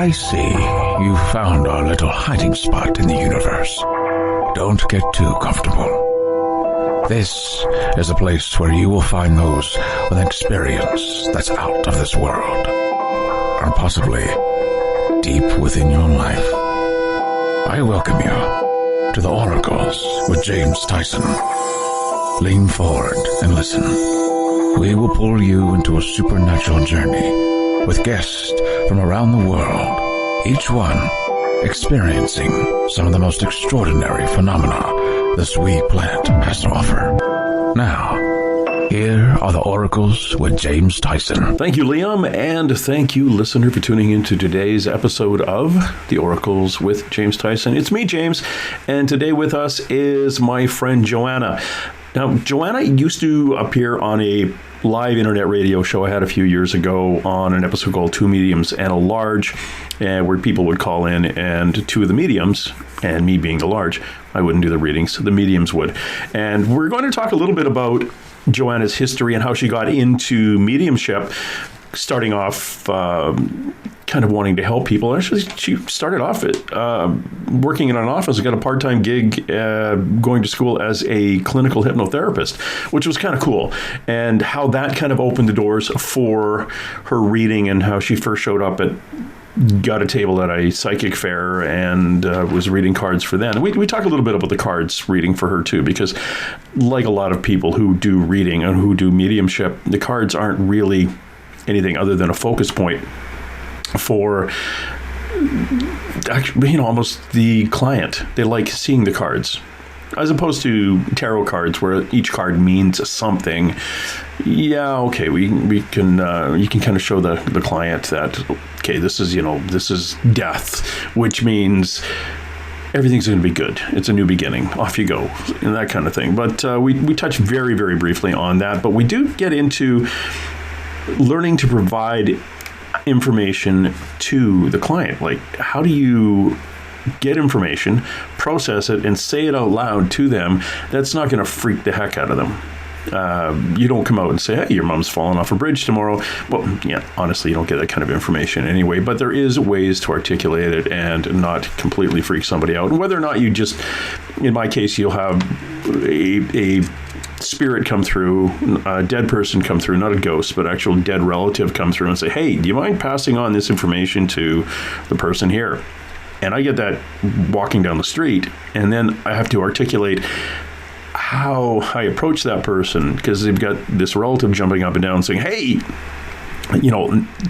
I see you found our little hiding spot in the universe. Don't get too comfortable. This is a place where you will find those with an experience that's out of this world, or possibly deep within your life. I welcome you to the Oracles with James Tyson. Lean forward and listen. We will pull you into a supernatural journey with guests from around the world, each one experiencing some of the most extraordinary phenomena this wee planet has to offer. Now, here are the Oracles with James Tyson. Thank you, Liam, and thank you, listener, for tuning into today's episode of the Oracles with James Tyson. It's me, James, and today with us is my friend Joanna. Now, Joanna used to appear on a live internet radio show I had a few years ago on an episode called Two Mediums and a Large, where people would call in, and two of the mediums, and me being the large, I wouldn't do the readings, the mediums would. And we're going to talk a little bit about Joanna's history and how she got into mediumship, starting off kind of wanting to help people. Actually, she started off working in an office, got a part-time gig going to school as a clinical hypnotherapist, which was kind of cool. And how that kind of opened the doors for her reading, and how she first showed up got a table at a psychic fair and was reading cards for them. We talk a little bit about the cards reading for her too, because like a lot of people who do reading and who do mediumship, the cards aren't really anything other than a focus point for actually, almost the client. They like seeing the cards, as opposed to tarot cards where each card means something. Yeah, okay, we can you can kind of show the client that, okay, this is death, which means everything's going to be good. It's a new beginning. Off you go, and that kind of thing. But we touch very, very briefly on that. But we do get into learning to provide information to the client. Like, how do you get information, process it, and say it out loud to them that's not going to freak the heck out of them? You don't come out and say, hey, your mom's falling off a bridge tomorrow. Well, yeah, honestly, you don't get that kind of information anyway, but there is ways to articulate it and not completely freak somebody out. And whether or not you just, in my case, you'll have a spirit come through, a dead person come through, not a ghost, but actual dead relative come through and say, hey, do you mind passing on this information to the person here? And I get that walking down the street, and then I have to articulate how I approach that person, because they've got this relative jumping up and down saying, hey,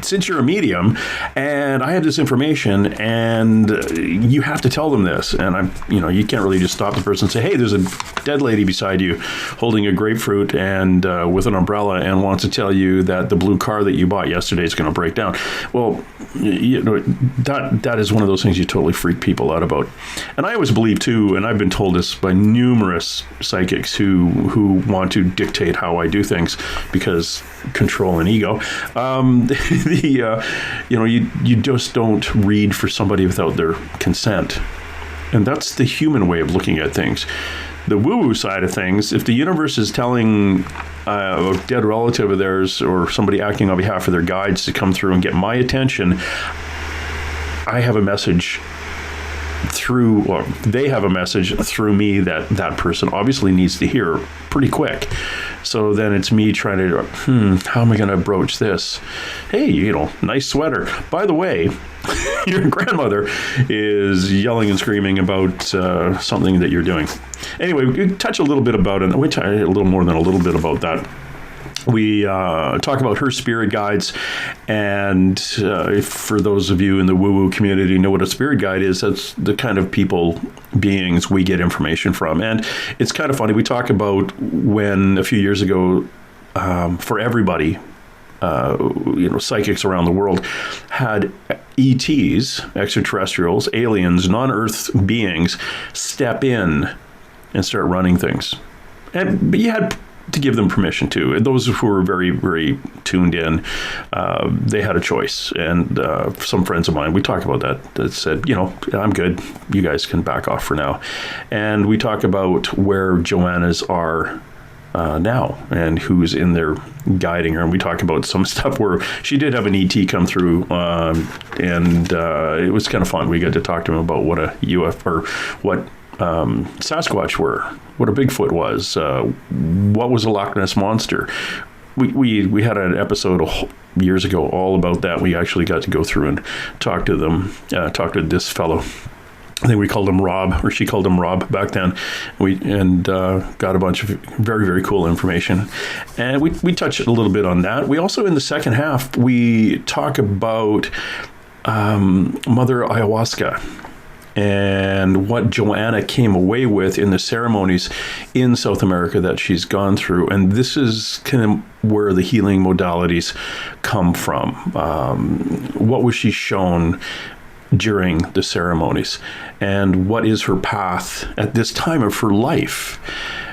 since you're a medium and I have this information and you have to tell them this, and you can't really just stop the person and say, hey, there's a dead lady beside you holding a grapefruit and with an umbrella and wants to tell you that the blue car that you bought yesterday is going to break down. Well, that is one of those things you totally freak people out about. And I always believe too, and I've been told this by numerous psychics who want to dictate how I do things because control and ego. You just don't read for somebody without their consent. And that's the human way of looking at things. The woo-woo side of things, if the universe is telling a dead relative of theirs or somebody acting on behalf of their guides to come through and get my attention, I have a message they have a message through me that person obviously needs to hear pretty quick. So then it's me trying to, how am I going to broach this? Hey, nice sweater. By the way, your grandmother is yelling and screaming about something that you're doing. Anyway, we touch a little bit about it. We touch a little more than a little bit about that. We talk about her spirit guides, and for those of you in the woo-woo community know what a spirit guide is, that's the kind of beings we get information from. And it's kind of funny, we talk about when a few years ago, for everybody, psychics around the world had ETs, extraterrestrials, aliens, non-Earth beings, step in and start running things. But you had to give them permission to. And those who were very, very tuned in, they had a choice. And some friends of mine, we talk about that said, I'm good. You guys can back off for now. And we talk about where Joanna's are now, and who's in there guiding her. And we talk about some stuff where she did have an ET come through, and it was kind of fun. We got to talk to him about what a UFO, or what Sasquatch were, what a Bigfoot was, what was a Loch Ness Monster. We had an episode years ago all about that. We actually got to go through and talk to this fellow. I think we called him Rob, or she called him Rob back then. Got a bunch of very, very cool information. And we touched a little bit on that. We also, in the second half, we talk about Mother Ayahuasca and what Joanna came away with in the ceremonies in South America that she's gone through. And this is kind of where the healing modalities come from. What was she shown during the ceremonies, and what is her path at this time of her life?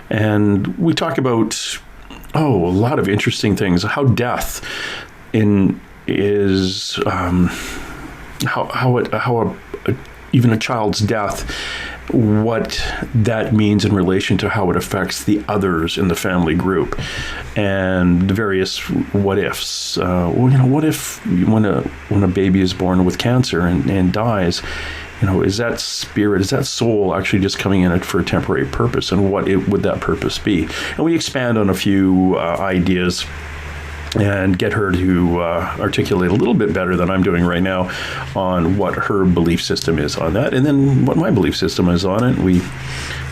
And we talk about a lot of interesting things, how death is even a child's death, what that means in relation to how it affects the others in the family group, and the various what ifs. What if when a baby is born with cancer and dies, is that spirit, is that soul actually just coming in it for a temporary purpose, and what would that purpose be? And we expand on a few ideas and get her to articulate a little bit better than I'm doing right now on what her belief system is on that, and then what my belief system is on it. We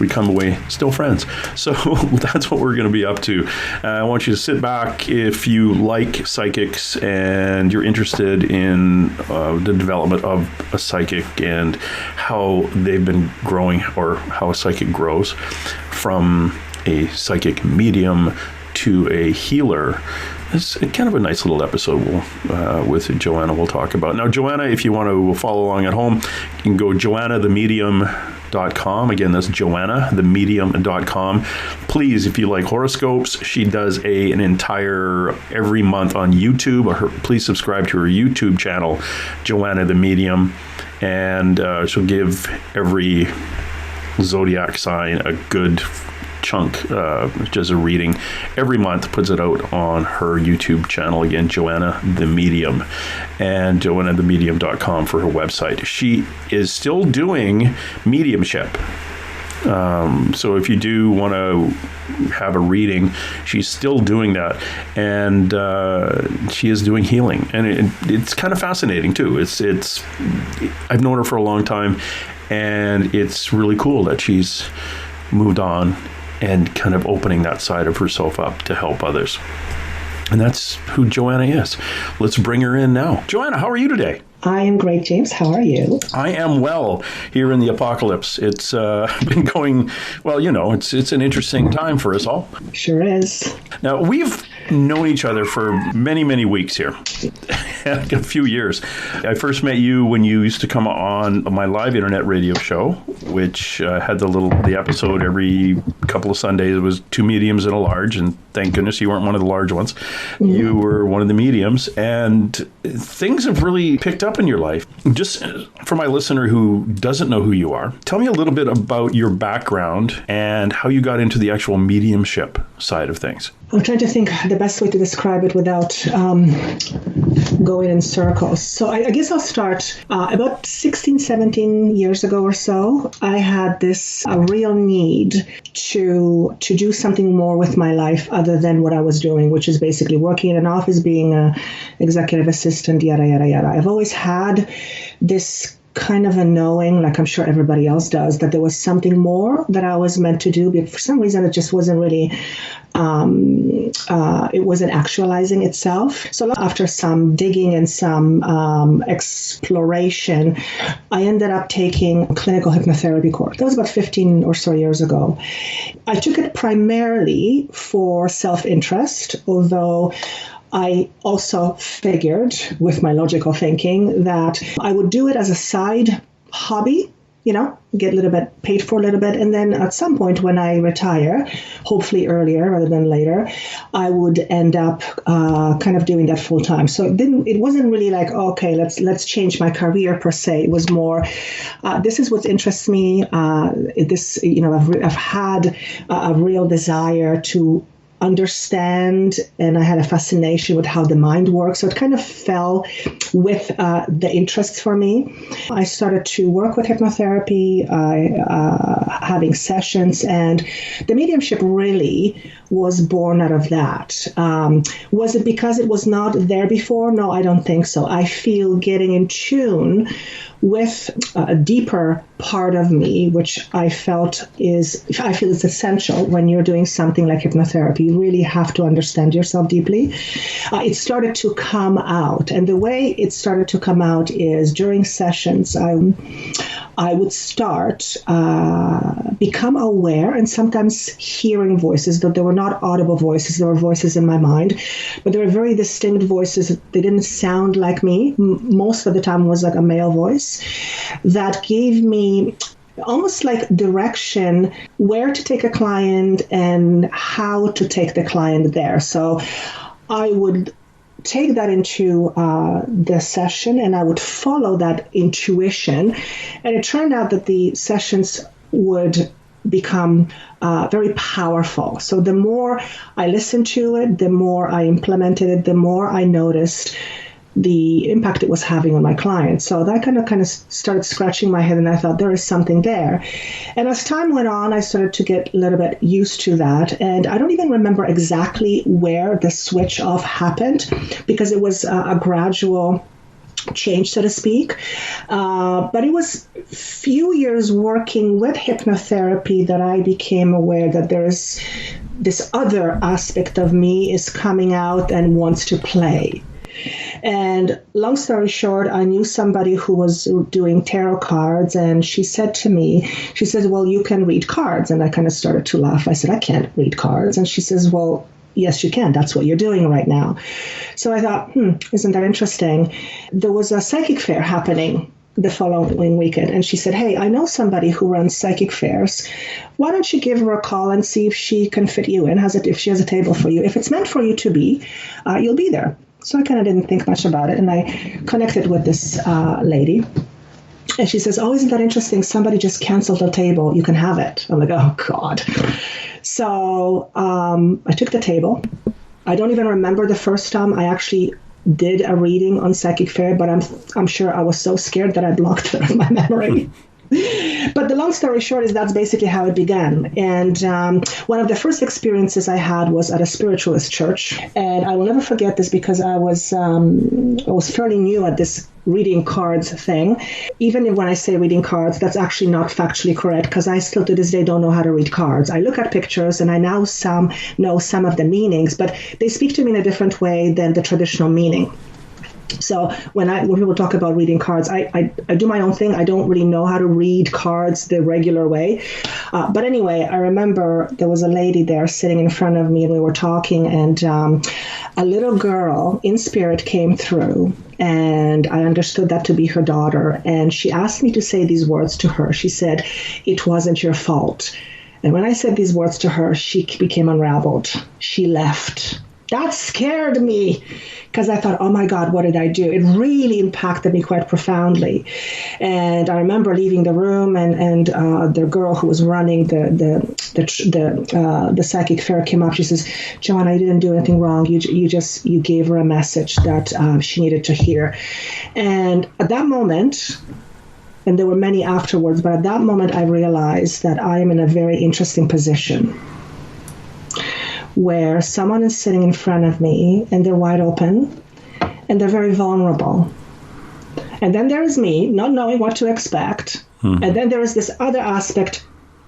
come away still friends. So that's what we're going to be up to. I want you to sit back if you like psychics and you're interested in the development of a psychic and how they've been growing, or how a psychic grows from a psychic medium to a healer. It's kind of a nice little episode with Joanna we'll talk about. Now, Joanna, if you want to follow along at home, you can go joannathemedium.com. Again, that's joannathemedium.com. Please, if you like horoscopes, she does an entire every month on YouTube. Please subscribe to her YouTube channel, Joanna the Medium, and she'll give every zodiac sign a good chunk, just a reading every month, puts it out on her YouTube channel. Again, Joanna the Medium, and joannathemedium.com for her website. She is still doing mediumship. So if you do want to have a reading, she's still doing that, and she is doing healing, and it's kind of fascinating too. It's I've known her for a long time, and it's really cool that she's moved on and kind of opening that side of herself up to help others. And that's who Joanna is. Let's bring her in now. Joanna, how are you today? I am great, James. How are you? I am well here in the apocalypse. It's been going, well, it's an interesting time for us all. Sure is. Now, we've known each other for many, many weeks here, a few years. I first met you when you used to come on my live internet radio show, which had the episode every couple of Sundays. It was two mediums and a large, and thank goodness you weren't one of the large ones. Mm-hmm. You were one of the mediums, and things have really picked up in your life. Just for my listener who doesn't know who you are, tell me a little bit about your background and how you got into the actual mediumship side of things. I'm trying to think the best way to describe it without going in circles. So I guess I'll start about 16, 17 years ago or so. I had this real need to do something more with my life other than what I was doing, which is basically working in an office, being an executive assistant, yada, yada, yada. I've always had this kind of a knowing, like I'm sure everybody else does, that there was something more that I was meant to do, but for some reason it just wasn't really, it wasn't actualizing itself. So after some digging and some exploration, I ended up taking a clinical hypnotherapy course. That was about 15 or so years ago. I took it primarily for self-interest, although I also figured, with my logical thinking, that I would do it as a side hobby, get a little bit paid for a little bit. And then at some point when I retire, hopefully earlier rather than later, I would end up kind of doing that full time. So it wasn't really like, okay, let's change my career per se. It was more, this is what interests me. I've had a real desire to understand, and I had a fascination with how the mind works. So it kind of fell with the interests for me. I started to work with hypnotherapy, having sessions, and the mediumship really was born out of that. Was it because it was not there before? No, I don't think so. I feel getting in tune with a deeper part of me, which I feel is essential when you're doing something like hypnotherapy. You really have to understand yourself deeply. It started to come out, and the way it started to come out is during sessions, I would start become aware and sometimes hearing voices, though they were not audible voices. There were voices in my mind, but they were very distinct voices. They didn't sound like me. Most of the time was like a male voice that gave me almost like direction where to take a client and how to take the client there. So I would take that into the session and I would follow that intuition. And it turned out that the sessions would become very powerful. So the more I listened to it, the more I implemented it, the more I noticed the impact it was having on my clients. So that kind of started scratching my head, and I thought there is something there. And as time went on, I started to get a little bit used to that. And I don't even remember exactly where the switch off happened, because it was a gradual change, so to speak. But it was a few years working with hypnotherapy that I became aware that there's this other aspect of me is coming out and wants to play. And long story short, I knew somebody who was doing tarot cards, and she said to me, she says, well, you can read cards. And I kind of started to laugh. I said, I can't read cards. And she says, well, yes, you can. That's what you're doing right now. So I thought, isn't that interesting? There was a psychic fair happening the following weekend. And she said, hey, I know somebody who runs psychic fairs. Why don't you give her a call and see if she can fit you in, if she has a table for you. If it's meant for you to be, you'll be there. So I kind of didn't think much about it. And I connected with this lady. And she says, oh, isn't that interesting? Somebody just canceled the table. You can have it. I'm like, oh, God. So I took the table. I don't even remember the first time I actually did a reading on Psychic Fair, but I'm sure I was so scared that I blocked it out of my memory. But the long story short is that's basically how it began. And one of the first experiences I had was at a spiritualist church. And I will never forget this because I was fairly new at this reading cards thing. Even when I say reading cards, that's actually not factually correct, because I still to this day don't know how to read cards. I look at pictures and I now know some of the meanings, but they speak to me in a different way than the traditional meaning. So when people talk about reading cards, I do my own thing. I don't really know how to read cards the regular way. But anyway, I remember there was a lady there sitting in front of me and we were talking, and a little girl in spirit came through, and I understood that to be her daughter. And she asked me to say these words to her. She said, "It wasn't your fault." And when I said these words to her, she became unraveled. She left. That scared me, because I thought, oh my God, what did I do? It really impacted me quite profoundly. And I remember leaving the room, and the girl who was running the psychic fair came up. She says, Joanna, you didn't do anything wrong. You gave her a message that she needed to hear. And at that moment, and there were many afterwards, but at that moment I realized that I am in a very interesting position, where someone is sitting in front of me and they're wide open and they're very vulnerable. And then there is me not knowing what to expect. Mm-hmm. And then there is this other aspect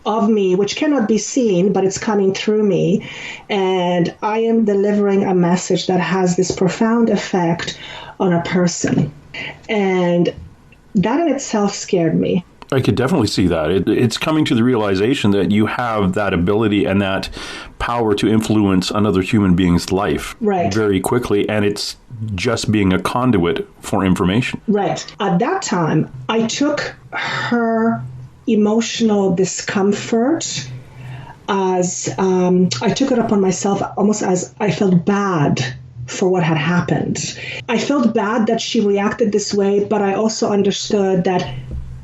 of me which cannot be seen, but it's coming through me. And I am delivering a message that has this profound effect on a person. And that in itself scared me. I could definitely see that. It's coming to the realization that you have that ability and that power to influence another human being's life very quickly, and it's just being a conduit for information. Right. At that time, I took her emotional discomfort as I took it upon myself almost as I felt bad for what had happened. I felt bad that she reacted this way, but I also understood that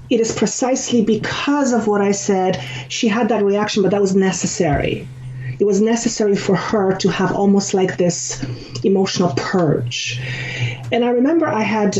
it is precisely because of what I said, she had that reaction, but that was necessary. it was necessary for her to have almost like this emotional purge. And I remember I had,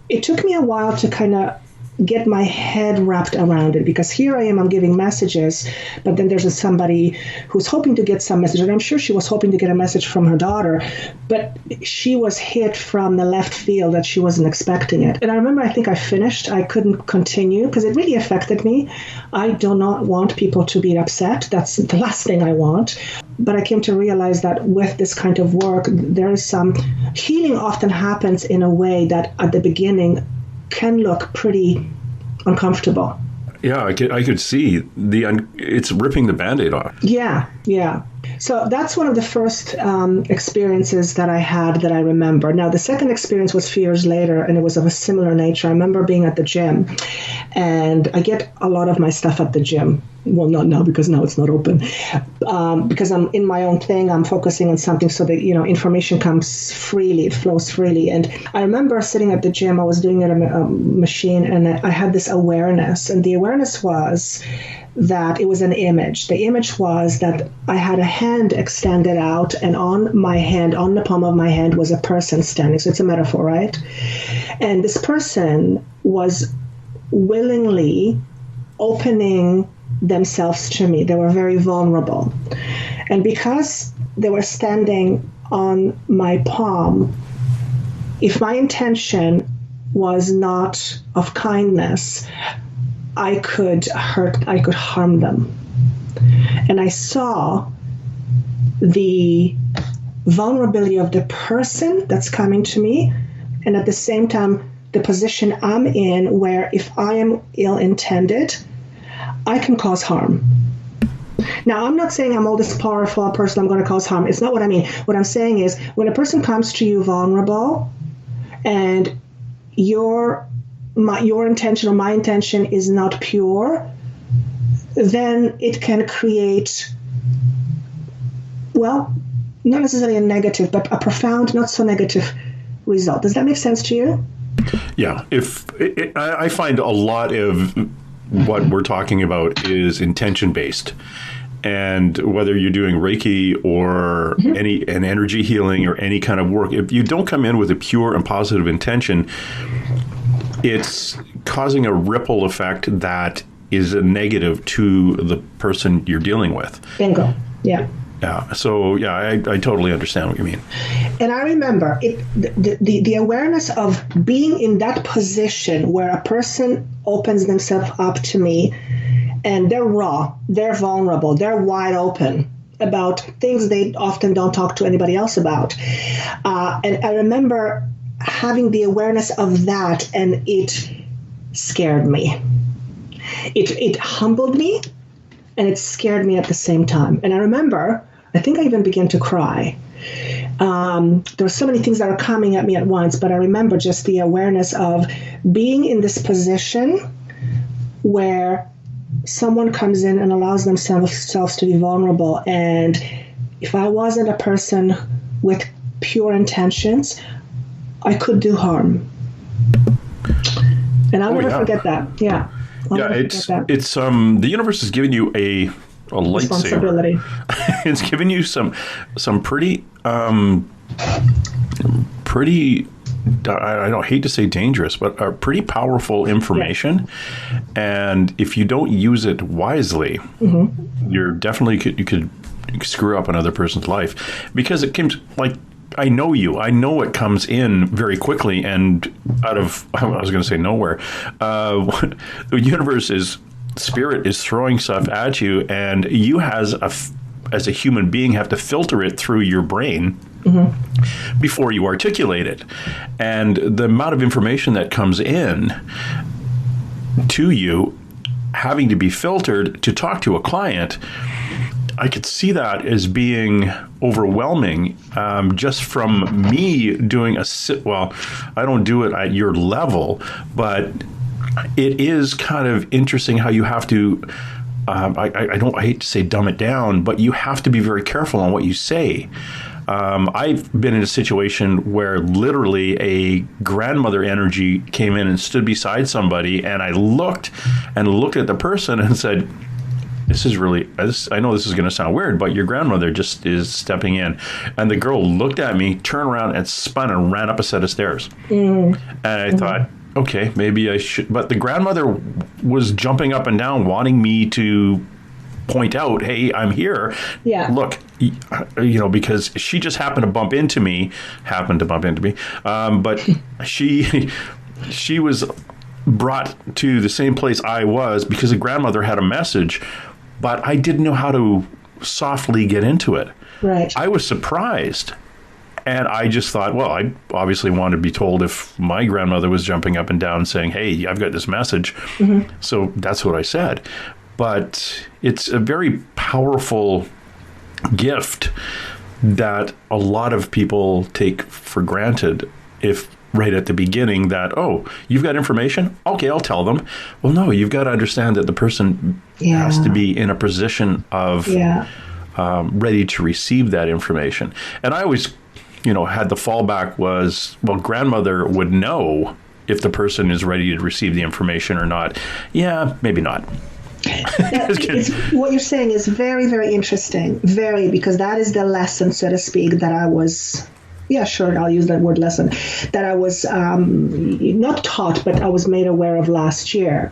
it took me a while to kind of get my head wrapped around it, because here I am, I'm giving messages, but then there's somebody who's hoping to get some message, and I'm sure she was hoping to get a message from her daughter, but she was hit from the left field that she wasn't expecting it. And I remember, I think I finished, I couldn't continue because it really affected me. I do not want people to be upset. That's the last thing I want. But I came to realize that with this kind of work, there is some healing often happens in a way that at the beginning can look pretty uncomfortable. Yeah, I could see it's ripping the Band-Aid off. Yeah. So that's one of the first experiences that I had that I remember. Now, the second experience was a few years later, and it was of a similar nature. I remember being at the gym, and I get a lot of my stuff at the gym. Well, not now, because now it's not open. Because I'm in my own thing, I'm focusing on something so that, information comes freely, it flows freely. And I remember sitting at the gym, I was doing it on a machine, and I had this awareness. And the awareness was that it was an image. The image was that I had a hand extended out, and on my hand, on the palm of my hand, was a person standing. So it's a metaphor, right? And this person was willingly opening themselves to me. They were very vulnerable. And because they were standing on my palm, if my intention was not of kindness, I could harm them. And I saw the vulnerability of the person that's coming to me, and at the same time, the position I'm in, where if I am ill-intended, I can cause harm. Now, I'm not saying I'm all this powerful person, I'm going to cause harm. It's not what I mean. What I'm saying is, when a person comes to you vulnerable, and your intention or my intention is not pure, then it can create, well, not necessarily a negative, but a profound, not so negative result. Does that make sense to you? Yeah. I find a lot of what we're talking about is intention-based. And whether you're doing Reiki or an energy healing or any kind of work, if you don't come in with a pure and positive intention, it's causing a ripple effect that is a negative to the person you're dealing with. Bingo. Yeah. Yeah. So, yeah, I totally understand what you mean. And I remember the awareness of being in that position where a person opens themselves up to me, and they're raw, they're vulnerable, they're wide open about things they often don't talk to anybody else about. And I remember having the awareness of that, and it scared me. It humbled me, and it scared me at the same time. And I remember, I think I even began to cry. There were so many things that were coming at me at once, but I remember just the awareness of being in this position where someone comes in and allows themselves to be vulnerable. And if I wasn't a person with pure intentions, I could do harm. And I'll never forget that. Yeah. It's the universe has given you a lightsaber. It's given you some pretty I don't hate to say dangerous, but pretty powerful information. Yeah. And if you don't use it wisely, you're definitely you could screw up another person's life, because it comes like, I know you. I know it comes in very quickly and out of, I was going to say nowhere. The universe spirit is throwing stuff at you, and you as a human being have to filter it through your brain before you articulate it. And the amount of information that comes in to you having to be filtered to talk to a client, I could see that as being overwhelming, just from me doing well, I don't do it at your level, but it is kind of interesting how you have to, I hate to say dumb it down, but you have to be very careful on what you say. I've been in a situation where literally a grandmother energy came in and stood beside somebody, and I looked at the person and said, this is really, I know this is going to sound weird, but your grandmother just is stepping in. And the girl looked at me, turned around and spun and ran up a set of stairs. And I thought, okay, maybe I should. But the grandmother was jumping up and down, wanting me to point out, hey, I'm here. Yeah. Look, because she just happened to bump into me. But she was brought to the same place I was because the grandmother had a message, but I didn't know how to softly get into it. Right. I was surprised. And I just thought, well, I obviously wanted to be told if my grandmother was jumping up and down saying, hey, I've got this message. So that's what I said. But it's a very powerful gift that a lot of people take for granted if right at the beginning that, oh, you've got information? Okay, I'll tell them. Well, no, you've got to understand that the person has to be in a position of ready to receive that information. And I always, had the fallback was, well, grandmother would know if the person is ready to receive the information or not. Yeah, maybe not. What you're saying is very, very interesting. Because that is the lesson, so to speak, that I was, I'll use that word lesson, that I was not taught, but I was made aware of last year.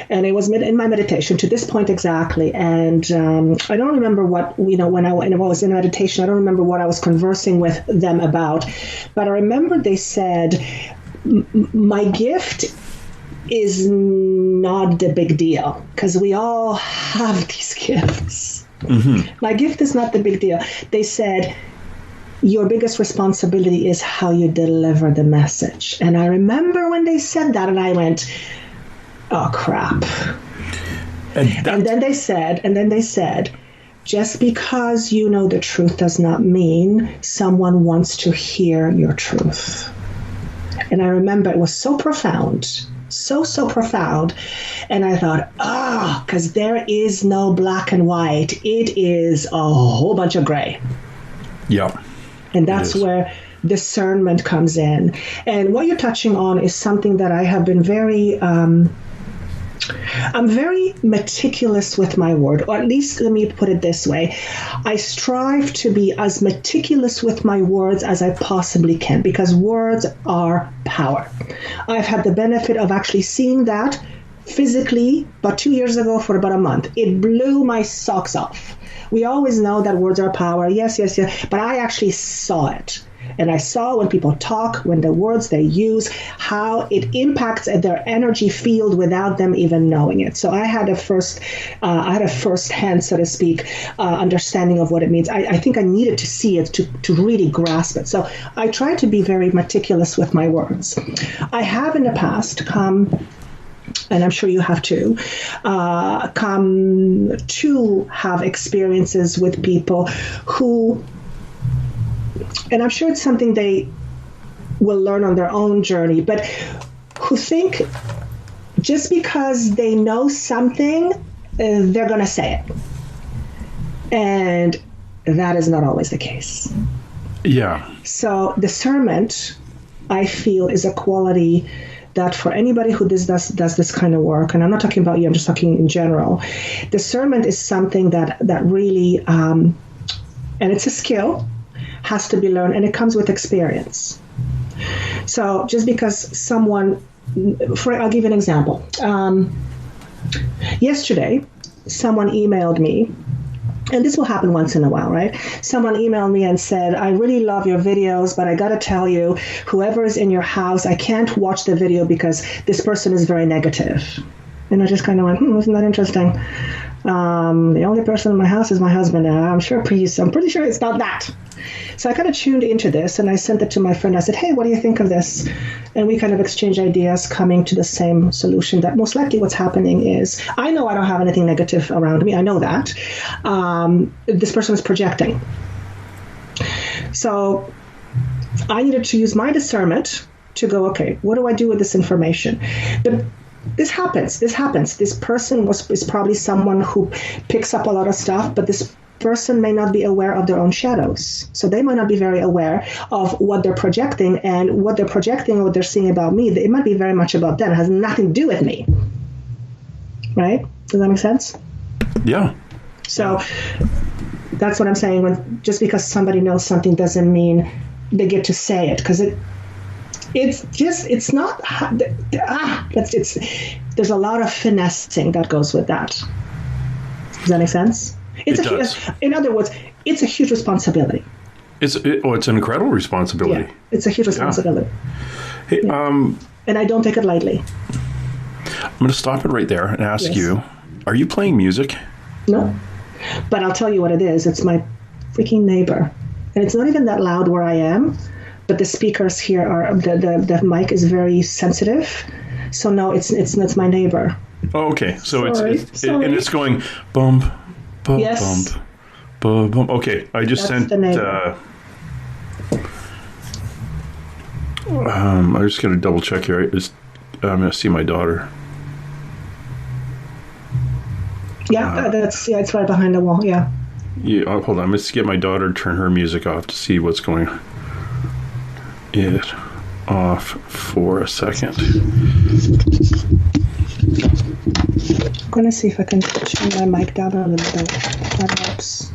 And it was in my meditation to this point exactly. And I don't remember what, when I was in meditation, I don't remember what I was conversing with them about. But I remember they said, my gift is not the big deal because we all have these gifts. My gift is not the big deal. They said, your biggest responsibility is how you deliver the message. And I remember when they said that and I went, oh, crap. And then they said, just because you know the truth does not mean someone wants to hear your truth. And I remember it was so profound. So profound. And I thought, because there is no black and white. It is a whole bunch of gray. Yeah. And that's where discernment comes in. And what you're touching on is something that I have been I'm very meticulous with my word, or at least let me put it this way. I strive to be as meticulous with my words as I possibly can because words are power. I've had the benefit of actually seeing that physically about 2 years ago for about a month. It blew my socks off. We always know that words are power. Yes. But I actually saw it. And I saw when people talk, when the words they use, how it impacts their energy field without them even knowing it. So I had a first-hand, so to speak, understanding of what it means. I think I needed to see it to really grasp it. So I try to be very meticulous with my words. I have in the past come, and I'm sure you have too, come to have experiences with people who, and I'm sure it's something they will learn on their own journey, but who think just because they know something, they're going to say it. And that is not always the case. Yeah. So discernment, I feel, is a quality that for anybody who does this kind of work, and I'm not talking about you, I'm just talking in general, discernment is something that really, and it's a skill, has to be learned, and it comes with experience. So just because someone, I'll give you an example. Yesterday, someone emailed me, and this will happen once in a while, right? Someone emailed me and said, I really love your videos, but I got to tell you, whoever is in your house, I can't watch the video because this person is very negative. And I just kind of went, isn't that interesting? The only person in my house is my husband. I'm pretty sure it's not that. So I kind of tuned into this and I sent it to my friend. I said, hey, what do you think of this? And we kind of exchanged ideas, coming to the same solution that most likely what's happening is, I know I don't have anything negative around me. I know that. This person is projecting. So I needed to use my discernment to go, okay, what do I do with this information? But this happens. This person is probably someone who picks up a lot of stuff, but this person may not be aware of their own shadows. So they might not be very aware of what they're projecting, and what they're projecting, what they're seeing about me, it might be very much about them. It has nothing to do with me. Right? Does that make sense? Yeah. So that's what I'm saying. When just because somebody knows something doesn't mean they get to say it, because it's not. There's a lot of finessing that goes with that. Does that make sense? In other words, it's a huge responsibility. It's an incredible responsibility. Yeah, it's a huge responsibility. Hey, and I don't take it lightly. I'm going to stop it right there and ask you, are you playing music? No. But I'll tell you what it is. It's my freaking neighbor. And it's not even that loud where I am, but the speakers here are, the mic is very sensitive. So no, it's my neighbor. Oh, okay. So Sorry. and it's going bump, bump, Yes. bump, bump, bump. Okay. I just That's sent, the neighbor. I just got to double check here. I'm going to see my daughter. Yeah, it's right behind the wall. Yeah. Yeah, hold on. Let's get my daughter to turn her music off to see what's going on. It off for a second. I'm going to see if I can turn my mic down a little bit. That helps.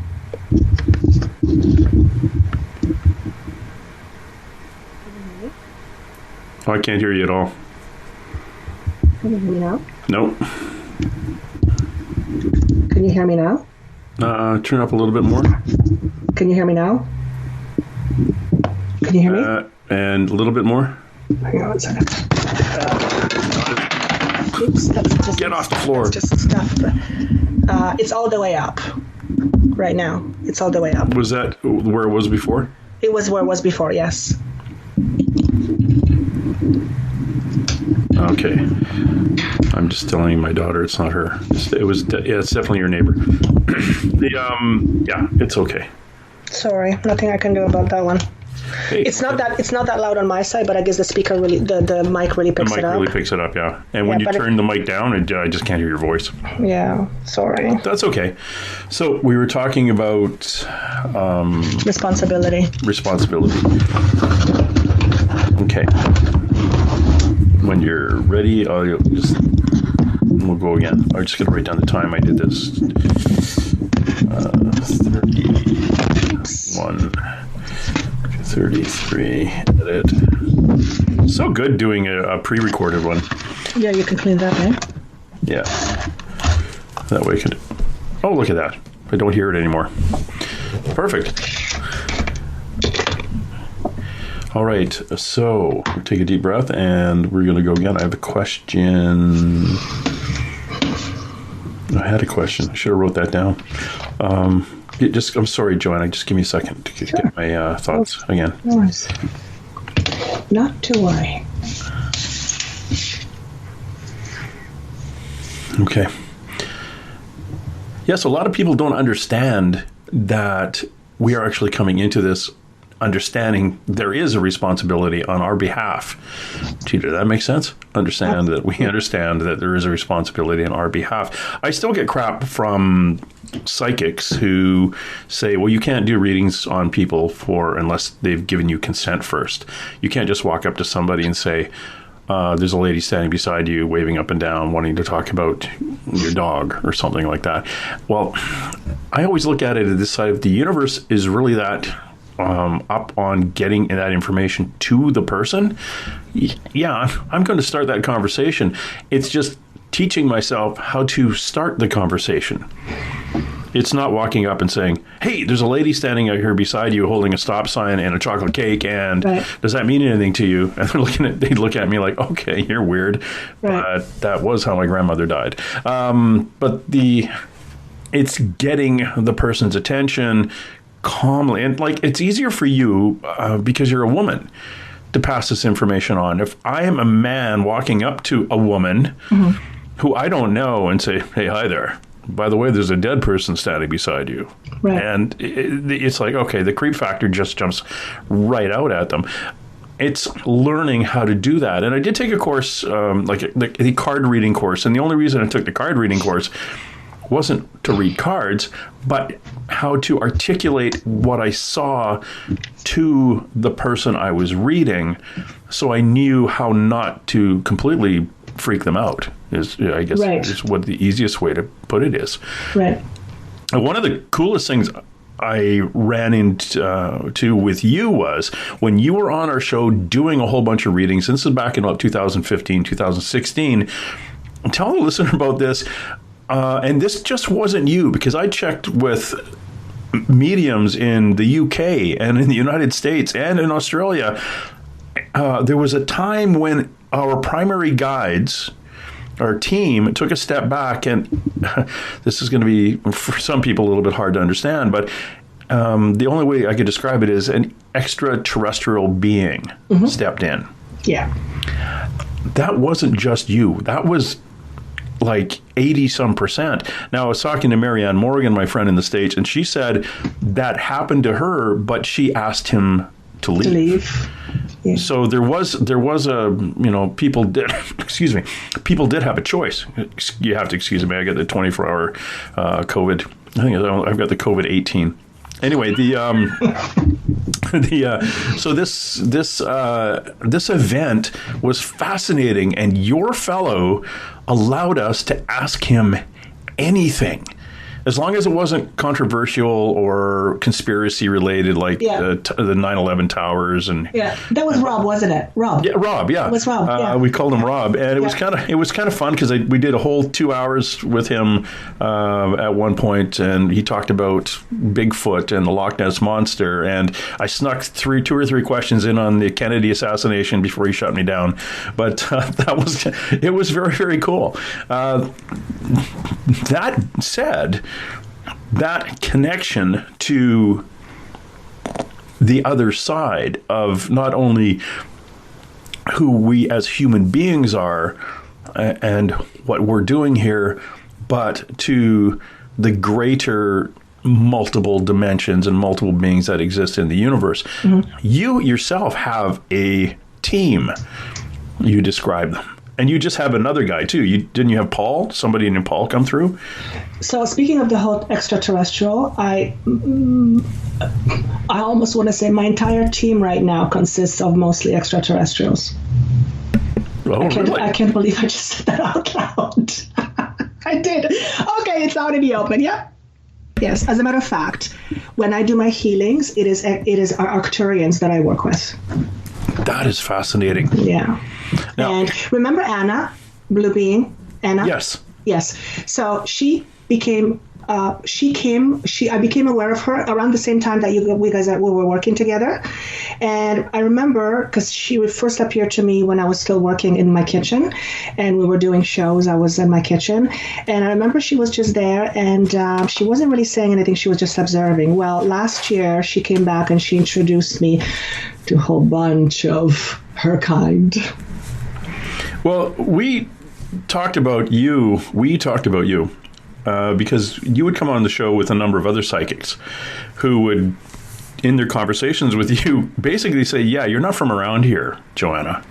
Oh, I can't hear you at all. Can you hear me now? Nope. Can you hear me now? Turn up a little bit more. Can you hear me now? Can you hear me? And a little bit more. Hang on 1 second. Oops, that's just Get off the floor. That's just stuff. It's all the way up right now. It's all the way up. Was that where it was before? It was where it was before, yes. Okay. I'm just telling my daughter it's not her. It's definitely your neighbor. It's okay. Sorry, nothing I can do about that one. Hey, It's not that loud on my side, but I guess the speaker the mic really picks it up. The mic really picks it up, yeah. And when you turn the mic down, I just can't hear your voice. Yeah, sorry. That's okay. So we were talking about Responsibility. Okay. When you're ready, we'll go again. I'm just going to write down the time I did this. 31, 33, edit. So good doing a pre-recorded one. Yeah, you can clean that, right? Yeah. That way I could... Oh, look at that. I don't hear it anymore. Perfect. All right, so take a deep breath, and we're going to go again. I have a question. I had a question. I should have wrote that down. I'm sorry, Joanna. Just give me a second to get my thoughts again. No worries. Not to worry. Okay. Yes, a lot of people don't understand that we are actually coming into this understanding there is a responsibility on our behalf. Did that make sense? Understand that we understand that there is a responsibility on our behalf. I still get crap from psychics who say, well, you can't do readings on people unless they've given you consent first. You can't just walk up to somebody and say, there's a lady standing beside you, waving up and down, wanting to talk about your dog or something like that. Well, I always look at it at this side of the universe is really that up on getting that information to the person. Yeah, I'm going to start that conversation. It's just teaching myself how to start the conversation. It's not walking up and saying, hey, there's a lady standing out here beside you holding a stop sign and a chocolate cake, and does that mean anything to you? And they look at me like, okay, you're weird. Right. But that was how my grandmother died. But it's getting the person's attention calmly. And it's easier for you because you're a woman to pass this information on. If I am a man walking up to a woman who I don't know and say, hey, hi there. By the way, there's a dead person standing beside you. Right. And it's like, okay, the creep factor just jumps right out at them. It's learning how to do that. And I did take a course, the card reading course. And the only reason I took the card reading course wasn't to read cards, but how to articulate what I saw to the person I was reading, so I knew how not to completely freak them out. Is what the easiest way to put it is. Right. One of the coolest things I ran into with you was when you were on our show doing a whole bunch of readings. This is back in about 2015, 2016. Tell the listener about this. And this just wasn't you, because I checked with mediums in the UK and in the United States and in Australia. There was a time when our primary guides, our team, took a step back, and this is going to be, for some people, a little bit hard to understand, but the only way I could describe it is an extraterrestrial being stepped in. Yeah. That wasn't just you. That was like 80-some%. Now, I was talking to Marianne Morgan, my friend in the States, and she said that happened to her, but she asked him to leave. Yeah. So there was a, people did, people did have a choice. You have to excuse me, I got the 24-hour COVID. I think I've got the COVID-18. Anyway, so this event was fascinating, and your fellow allowed us to ask him anything, as long as it wasn't controversial or conspiracy related, like the 9/11 towers and that was Rob, wasn't it? Rob. Yeah, Rob. Yeah, it was Rob. We called him Rob, and it was kind of fun because we did a whole 2 hours with him at one point, and he talked about Bigfoot and the Loch Ness monster, and I snuck two or three questions in on the Kennedy assassination before he shut me down, but it was very, very cool. That said, that connection to the other side of not only who we as human beings are and what we're doing here, but to the greater multiple dimensions and multiple beings that exist in the universe. Mm-hmm. You yourself have a team. You describe them. And you just have another guy, too. Didn't you have Paul? Somebody named Paul come through? So speaking of the whole extraterrestrial, I almost want to say my entire team right now consists of mostly extraterrestrials. Oh, really? I can't believe I just said that out loud. I did. Okay, it's out in the open. Yeah. Yes. As a matter of fact, when I do my healings, it is our Arcturians that I work with. That is fascinating. Yeah. Now, and remember Anna, Blue Being? Anna? Yes. Yes. So she became, I became aware of her around the same time that we were working together. And I remember, because she would first appear to me when I was still working in my kitchen, and we were doing shows. I was in my kitchen. And I remember she was just there, and she wasn't really saying anything. She was just observing. Well, last year, she came back and she introduced me to a whole bunch of her kind. Well, we talked about you because you would come on the show with a number of other psychics who would, in their conversations with you, basically say, yeah, you're not from around here, Joanna.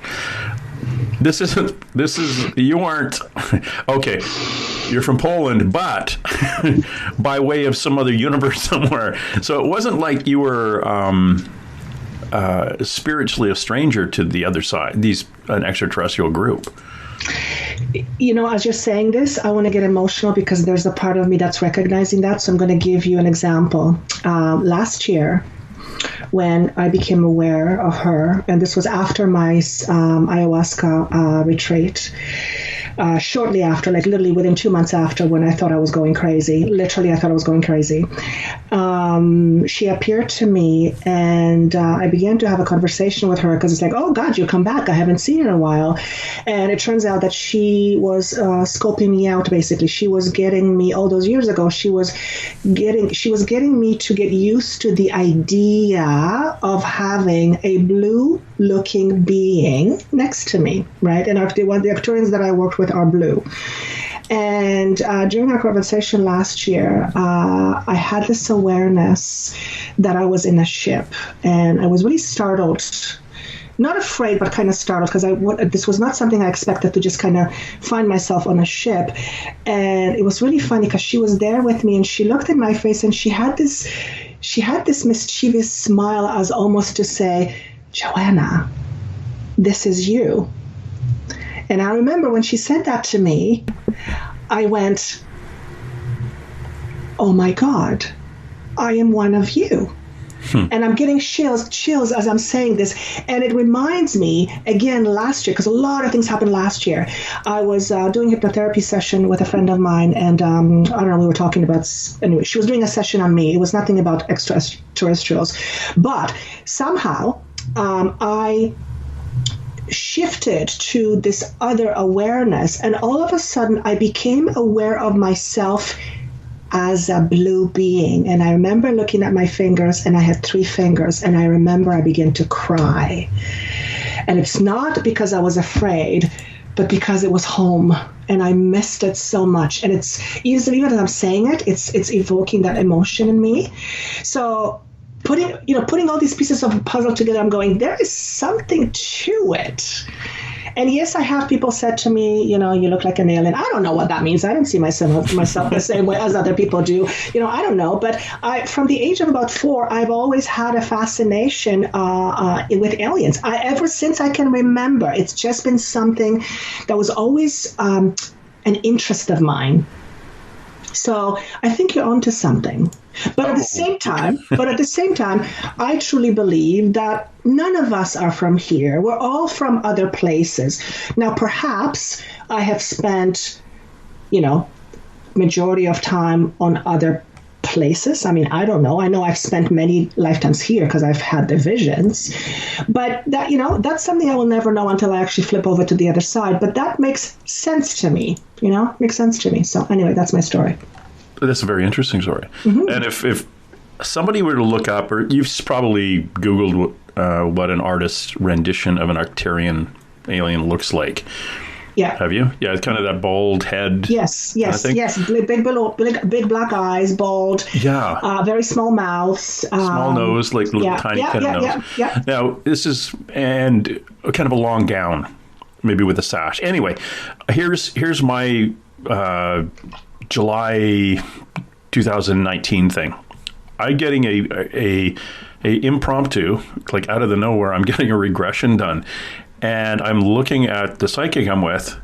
You aren't, okay, you're from Poland, but by way of some other universe somewhere. So it wasn't like you were spiritually a stranger to the other side, an extraterrestrial group. As you're saying this, I want to get emotional because there's a part of me that's recognizing that. So I'm going to give you an example. Last year, when I became aware of her, and this was after my ayahuasca retreat, shortly after, like literally within 2 months after, when I thought I was going crazy. Literally, I thought I was going crazy. She appeared to me, and I began to have a conversation with her because it's like, oh God, you come back. I haven't seen you in a while. And it turns out that she was scoping me out, basically. She was getting me, all those years ago, she was getting me to get used to the idea of having a blue-looking being next to me, right? And the Arcturians that I worked with are blue. And during our conversation last year, I had this awareness that I was in a ship, and I was really startled. Not afraid, but kind of startled, because this was not something I expected, to just kind of find myself on a ship. And it was really funny because she was there with me, and she looked in my face, and she had this mischievous smile, as almost to say, Joanna, this is you. And I remember when she said that to me, I went, oh my God, I am one of you. And I'm getting chills as I'm saying this. And it reminds me, again, last year, because a lot of things happened last year. I was doing a hypnotherapy session with a friend of mine, and I don't know, we were talking about, anyway, she was doing a session on me. It was nothing about extraterrestrials. But somehow I shifted to this other awareness, and all of a sudden I became aware of myself as a blue being. And I remember looking at my fingers, and I had 3 fingers, and I remember I began to cry. And it's not because I was afraid, but because it was home, and I missed it so much. And it's even as I'm saying it, it's evoking that emotion in me. So putting all these pieces of a puzzle together, I'm going, there is something to it. And yes, I have people said to me, you look like an alien. I don't know what that means. I don't see myself the same way as other people do. I don't know. But from the age of about 4, I've always had a fascination with aliens. Ever since I can remember, it's just been something that was always an interest of mine. So I think you're onto something. But at the same time, I truly believe that none of us are from here. We're all from other places. Now, perhaps I have spent, majority of time on other places. I mean, I don't know. I know I've spent many lifetimes here because I've had the visions. But that, that's something I will never know until I actually flip over to the other side. But that makes sense to me, makes sense to me. So anyway, that's my story. That's a very interesting story. Mm-hmm. And if somebody were to look up, or you've probably Googled what an artist's rendition of an Arcturian alien looks like. Yeah. Have you? Yeah, it's kind of that bald head. Yes. Big black eyes, bald. Yeah. Very small mouths. Small nose, like little tiny kind of nose. Yeah. Now, this is, and kind of a long gown, maybe with a sash. Anyway, here's my July 2019 thing. I'm getting a impromptu, like out of the nowhere, I'm getting a regression done. And I'm looking at the psychic I'm with,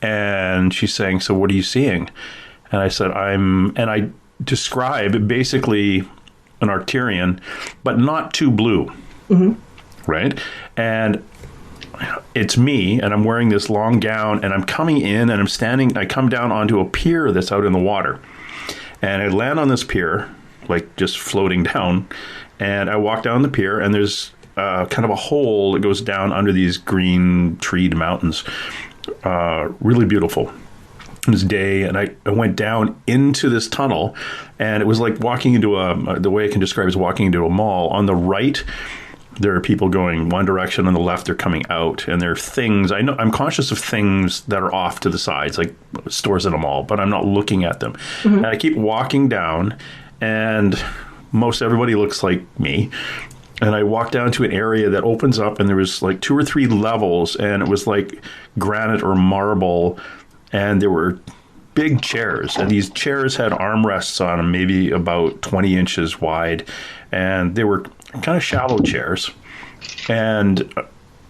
and she's saying, so what are you seeing? And I said, I describe basically an Arcturian, but not too blue. Mm-hmm. Right? And it's me, and I'm wearing this long gown, and I'm coming in, and I come down onto a pier that's out in the water. And I land on this pier, like just floating down, and I walk down the pier, and there's kind of a hole that goes down under these green treed mountains. Really beautiful. It was day, and I went down into this tunnel, and it was like walking into the way I can describe it is walking into a mall. On the right, there are people going one direction. On the left, they're coming out, and there are things. I know I'm conscious of things that are off to the sides, like stores in a mall, but I'm not looking at them. Mm-hmm. And I keep walking down, and most everybody looks like me. And I walked down to an area that opens up, and there was like 2 or 3 levels, and it was like granite or marble, and there were big chairs, and these chairs had armrests on them, maybe about 20 inches wide, and they were kind of shallow chairs. And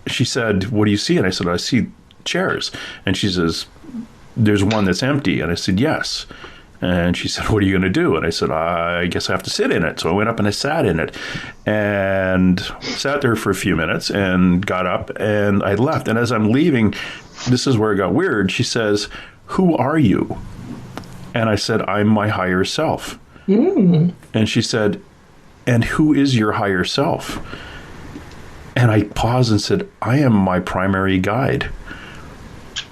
she said, what do you see? And I said, I see chairs. And she says, there's one that's empty. And I said, yes. And she said, what are you going to do? And I said, I guess I have to sit in it. So I went up and I sat in it, and sat there for a few minutes and got up, and I left. And as I'm leaving, this is where it got weird. She says, who are you? And I said, I'm my higher self. Mm. And she said, and who is your higher self? And I paused and said, I am my primary guide.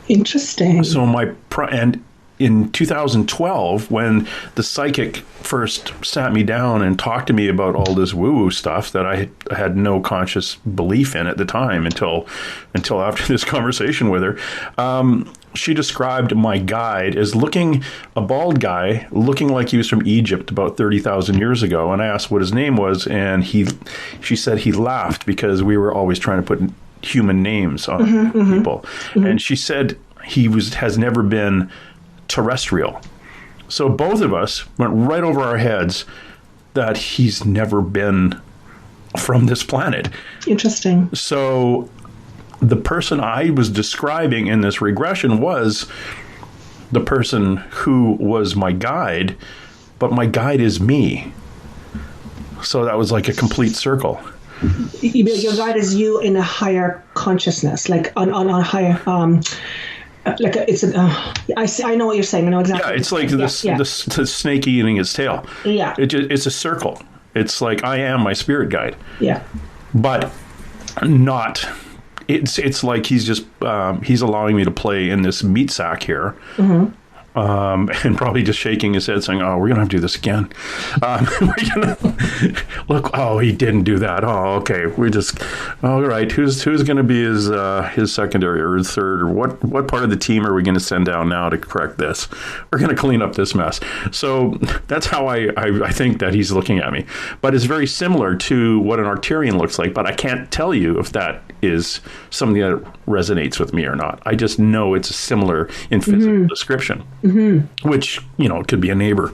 Interesting. So and in 2012, when the psychic first sat me down and talked to me about all this woo-woo stuff that I had no conscious belief in at the time until after this conversation with her, she described my guide as a bald guy looking like he was from Egypt about 30,000 years ago. And I asked what his name was, and she said he laughed because we were always trying to put human names on people. Mm-hmm. And she said has never been terrestrial. So both of us went right over our heads that he's never been from this planet. Interesting. So the person I was describing in this regression was the person who was my guide, but my guide is me. So that was like a complete circle. Your guide is you in a higher consciousness, like on a higher, like I know what you're saying. I know exactly. Yeah, it's like the snake eating its tail. Yeah. It's a circle. It's like I am my spirit guide. Yeah. But not. It's like he's just he's allowing me to play in this meat sack here. Mm-hmm. And probably just shaking his head saying, oh, we're going to have to do this again. We're gonna, look, oh, he didn't do that. Oh, okay. We're just, all right. Who's going to be his secondary or his third, or what part of the team are we going to send down now to correct this? We're going to clean up this mess. So that's how I think that he's looking at me. But it's very similar to what an Arcturian looks like, but I can't tell you if that is something that resonates with me or not. I just know it's similar in physical description. Mm-hmm. Which, could be a neighbor.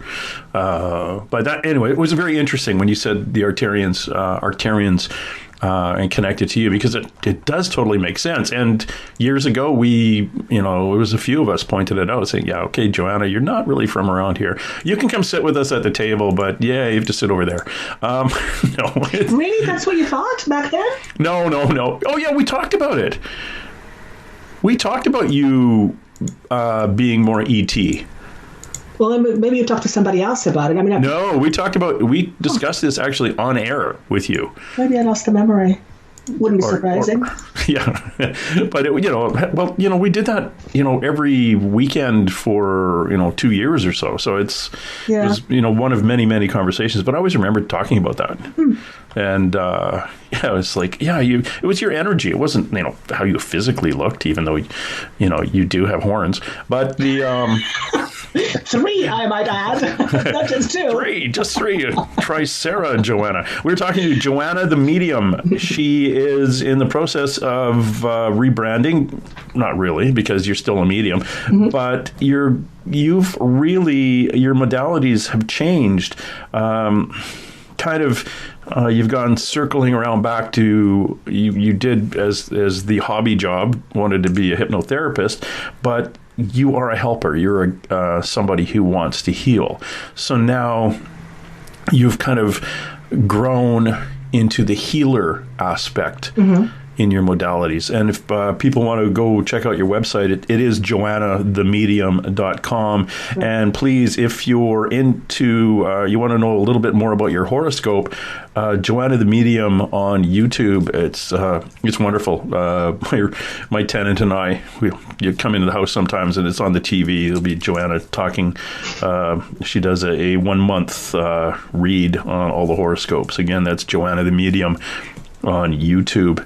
But that, anyway, it was very interesting when you said the Arcturians, and connected to you, because it does totally make sense. And years ago, it was a few of us pointed it out, saying, yeah, okay, Joanna, you're not really from around here. You can come sit with us at the table, but yeah, you have to sit over there. No. Really? That's what you thought back then? No. Oh, yeah, we talked about it. We talked about you being more ET. Well, maybe you talked to somebody else about it. I mean, no, we discussed this actually on air with you. Maybe I lost the memory. Wouldn't be surprising. Yeah, but we did that, every weekend for 2 years or so. So it was one of many conversations. But I always remember talking about that, and it was like, it was your energy. It wasn't how you physically looked, even though you do have horns. But the 3, I might add, not just 2. Just 3. Try Sarah and Joanna. We were talking to Joanna, the medium. She is in the process of rebranding. Not really, because you're still a medium, but your modalities have changed. You've gone circling around back to you did as the hobby job, wanted to be a hypnotherapist, but you are a helper. You're somebody who wants to heal. So now you've kind of grown into the healer aspect in your modalities. And if people want to go check out your website, it is joannathemedium.com. And please, if you're into, you want to know a little bit more about your horoscope, Joanna the Medium on YouTube. It's wonderful. My tenant and I, you come into the house sometimes and it's on the TV. It'll be Joanna talking. She does a 1 month read on all the horoscopes. Again, that's Joanna the Medium on YouTube.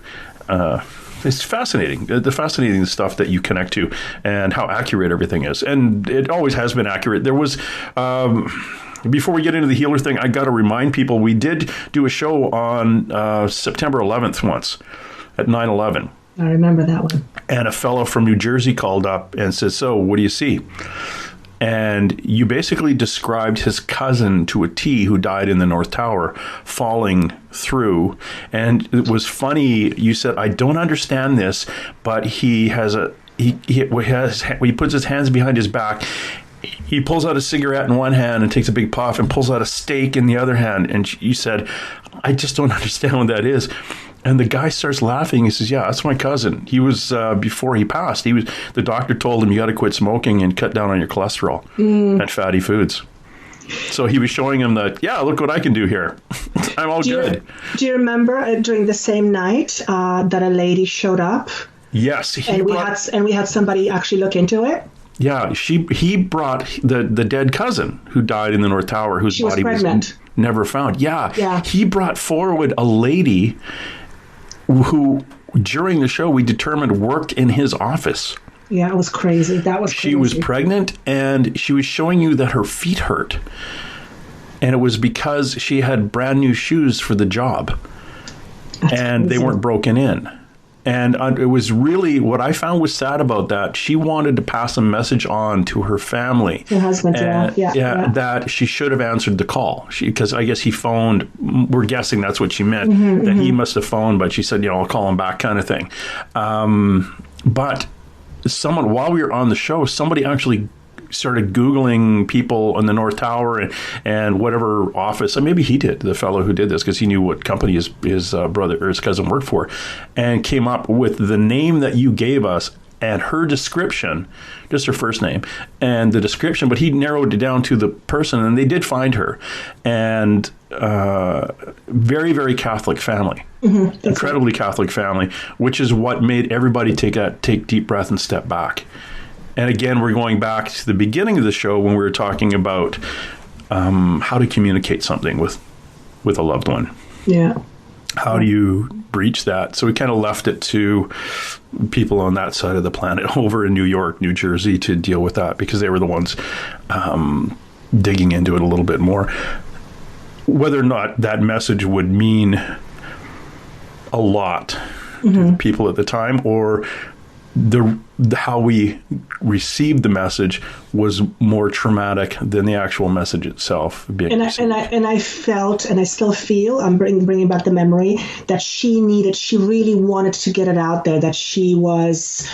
It's fascinating, the fascinating stuff that you connect to and how accurate everything is. And it always has been accurate. There was, before we get into the healer thing, I got to remind people, we did do a show on September 11th once at 9/11. I remember that one. And a fellow from New Jersey called up and said, so what do you see? And you basically described his cousin to a T who died in the North Tower falling through. And it was funny. You said, I don't understand this, but he puts his hands behind his back. He pulls out a cigarette in one hand and takes a big puff and pulls out a steak in the other hand. And you said, I just don't understand what that is. And the guy starts laughing. He says, yeah, that's my cousin. He was, before he passed, the doctor told him, you got to quit smoking and cut down on your cholesterol and fatty foods. So he was showing him that, yeah, look what I can do here. I'm all good. Do you remember during the same night that a lady showed up? Yes. And we had somebody actually look into it? Yeah, he brought the dead cousin who died in the North Tower, whose body was never found. Yeah. He brought forward a lady who, during the show, we determined worked in his office. Yeah, it was crazy. That was crazy. She was pregnant, and she was showing you that her feet hurt. And it was because she had brand new shoes for the job. That's crazy. They weren't broken in. And it was really, what I found was sad about that, she wanted to pass a message on to her family. Her husband, yeah. That she should have answered the call. Because I guess he phoned, we're guessing that's what she meant, that he must have phoned, but she said, I'll call him back kind of thing. But while we were on the show, somebody actually started Googling people in the North Tower and whatever office, and maybe he did, the fellow who did this, because he knew what company his brother or his cousin worked for, and came up with the name that you gave us and her description, just her first name, and the description, but he narrowed it down to the person, and they did find her. And very, very Catholic family. Mm-hmm. Incredibly Catholic family, which is what made everybody take deep breath and step back. And again, we're going back to the beginning of the show when we were talking about how to communicate something with a loved one. Yeah. How do you breach that? So we kind of left it to people on that side of the planet over in New York, New Jersey, to deal with that, because they were the ones digging into it a little bit more. Whether or not that message would mean a lot to the people at the time, or the how we received the message was more traumatic than the actual message itself being received. And I felt, and I still feel, I'm bringing back the memory, that she really wanted to get it out there, that she was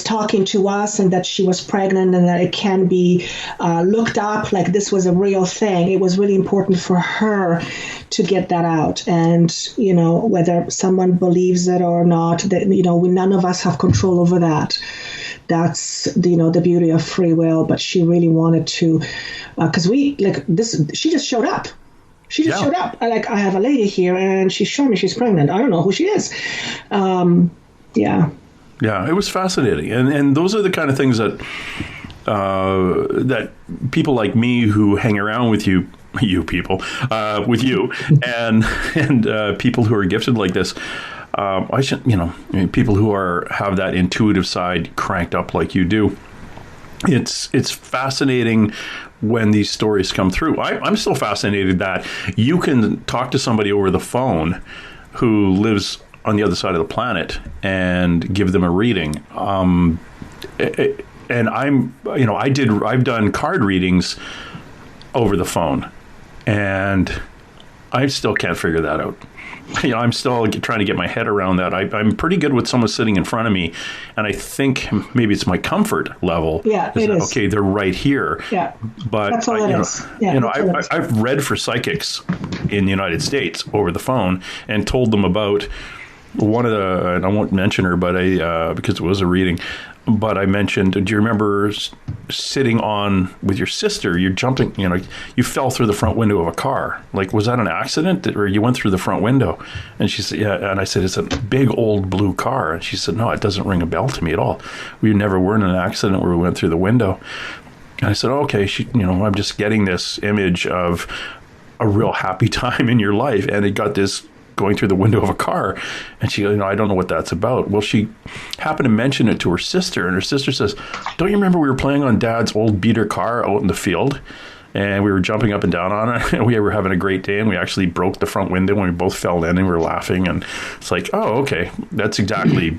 talking to us, and that she was pregnant, and that it can be looked up like this was a real thing. It was really important for her to get that out. And, whether someone believes it or not, that, none of us have control over that. That's, the beauty of free will. But she really wanted to, because she just showed up. She just showed up. I have a lady here, and she's showing me she's pregnant. I don't know who she is. Yeah, it was fascinating. And those are the kind of things that that people like me who hang around with you people, with you, and people who are gifted like this, people who have that intuitive side cranked up like you do. It's fascinating when these stories come through. I'm still fascinated that you can talk to somebody over the phone who lives on the other side of the planet and give them a reading. And I've done card readings over the phone, and I still can't figure that out. I'm still trying to get my head around that. I'm pretty good with someone sitting in front of me, and I think maybe it's my comfort level. Yeah, it is. Okay, they're right here. Yeah, but that's all it is. Yeah, I've read for psychics in the United States over the phone and told them about one of the, and I won't mention her, but because it was a reading, but I mentioned, do you remember sitting on with your sister? You're jumping, you fell through the front window of a car. Like, was that an accident, or you went through the front window? And she said, yeah. And I said, it's a big old blue car. And she said, no, it doesn't ring a bell to me at all. We never were in an accident where we went through the window. And I said, okay, I'm just getting this image of a real happy time in your life, and it got this going through the window of a car. And she, I don't know what that's about. Well, she happened to mention it to her sister, and her sister says, don't you remember we were playing on Dad's old beater car out in the field, and we were jumping up and down on it, and we were having a great day, and we actually broke the front window when we both fell in, and we were laughing. And it's like, oh, okay, that's exactly.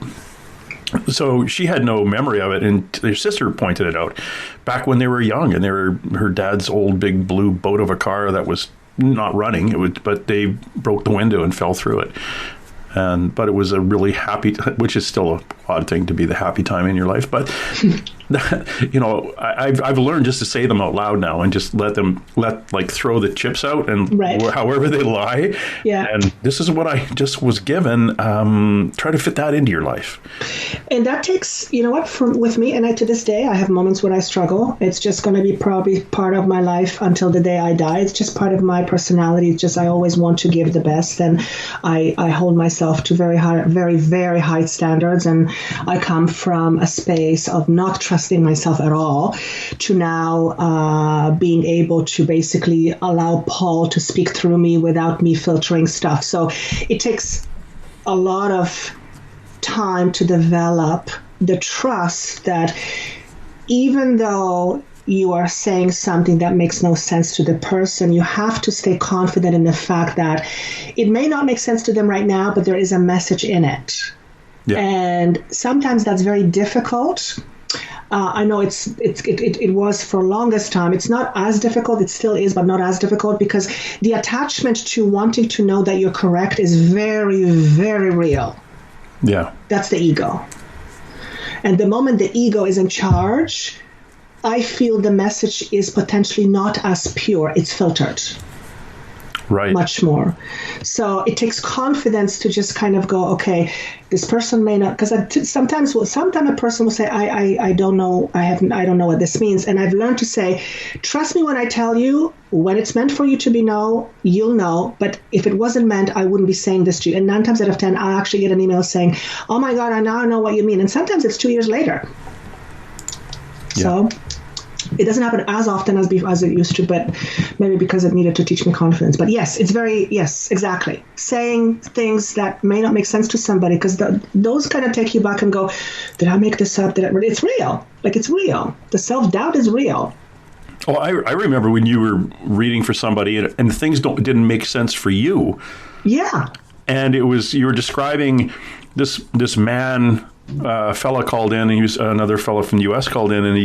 So she had no memory of it, and her sister pointed it out back when they were young, and they were her dad's old big blue boat of a car that was not running, but they broke the window and fell through it. But it was a really happy, which is still a odd thing to be the happy time in your life. But I've learned just to say them out loud now, and just let throw the chips out, and however they lie. Yeah. And this is what I just was given. Try to fit that into your life. And that takes, with me, and to this day, I have moments when I struggle. It's just going to be probably part of my life until the day I die. It's just part of my personality. It's just I always want to give the best, and I hold myself to very high, very, very high standards. And I come from a space of not trusting myself at all to now being able to basically allow Paul to speak through me without me filtering stuff. So it takes a lot of time to develop the trust that even though you are saying something that makes no sense to the person, you have to stay confident in the fact that it may not make sense to them right now, but there is a message in it. Yeah. And sometimes that's very difficult. I know it was for longest time. It's not as difficult. It still is, but not as difficult, because the attachment to wanting to know that you're correct is very, very real. Yeah. That's the ego. And the moment the ego is in charge, I feel the message is potentially not as pure. It's filtered. Right. Much more. So it takes confidence to just kind of go, okay, this person may not, because sometimes a person will say, I don't know, I don't know what this means. And I've learned to say, trust me when I tell you, when it's meant for you to be you'll know. But if it wasn't meant, I wouldn't be saying this to you. And 9 times out of 10, I'll actually get an email saying, oh my God, I now know what you mean. And sometimes it's 2 years later. Yeah. So it doesn't happen as often as it used to, but maybe because it needed to teach me confidence. But yes, exactly. Saying things that may not make sense to somebody, because those kind of take you back and go, did I make this up? It's real. Like, it's real. The self-doubt is real. Oh, I remember when you were reading for somebody and things didn't make sense for you. Yeah. And you were describing this man, fella called in, and he was another fella from the U.S. called in, and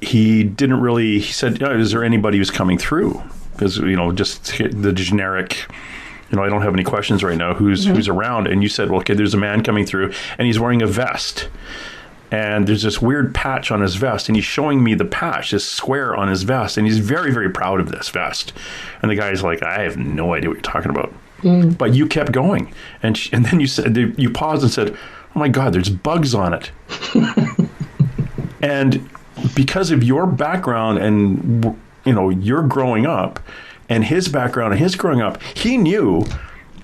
he said, is there anybody who's coming through? Because, just the generic, I don't have any questions right now, who's around. And you said, well, okay, there's a man coming through and he's wearing a vest. And there's this weird patch on his vest, and he's showing me the patch, this square on his vest. And he's very, very proud of this vest. And the guy's like, I have no idea what you're talking about. Mm. But you kept going. And then you paused and said, oh my God, there's bugs on it. And because of your background and, your growing up and his background and his growing up, he knew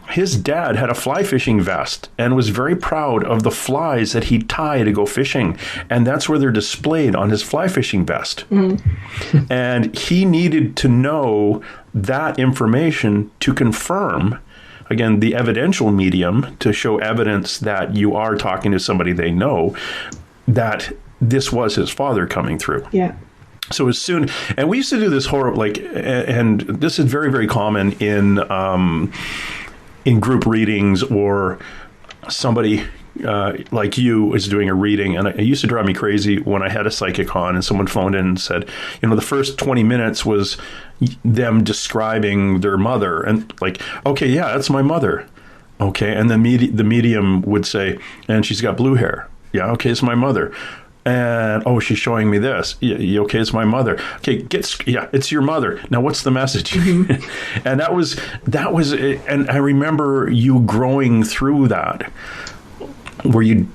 his dad had a fly fishing vest and was very proud of the flies that he'd tie to go fishing. And that's where they're displayed, on his fly fishing vest. Mm. And he needed to know that information to confirm, again, the evidential medium, to show evidence that you are talking to somebody they know, that this was his father coming through. Yeah. So as soon, and we used to do this and this is very, very common in group readings, or somebody like you is doing a reading. And it used to drive me crazy when I had a psychic on and someone phoned in and said, the first 20 minutes was them describing their mother, and like, okay, yeah, that's my mother. Okay. And then the medium would say, and she's got blue hair. Yeah. Okay. It's my mother. And, she's showing me this. Yeah, okay, it's my mother. Okay, it's your mother. Now, what's the message? Mm-hmm. And that was, and I remember you growing through that, where you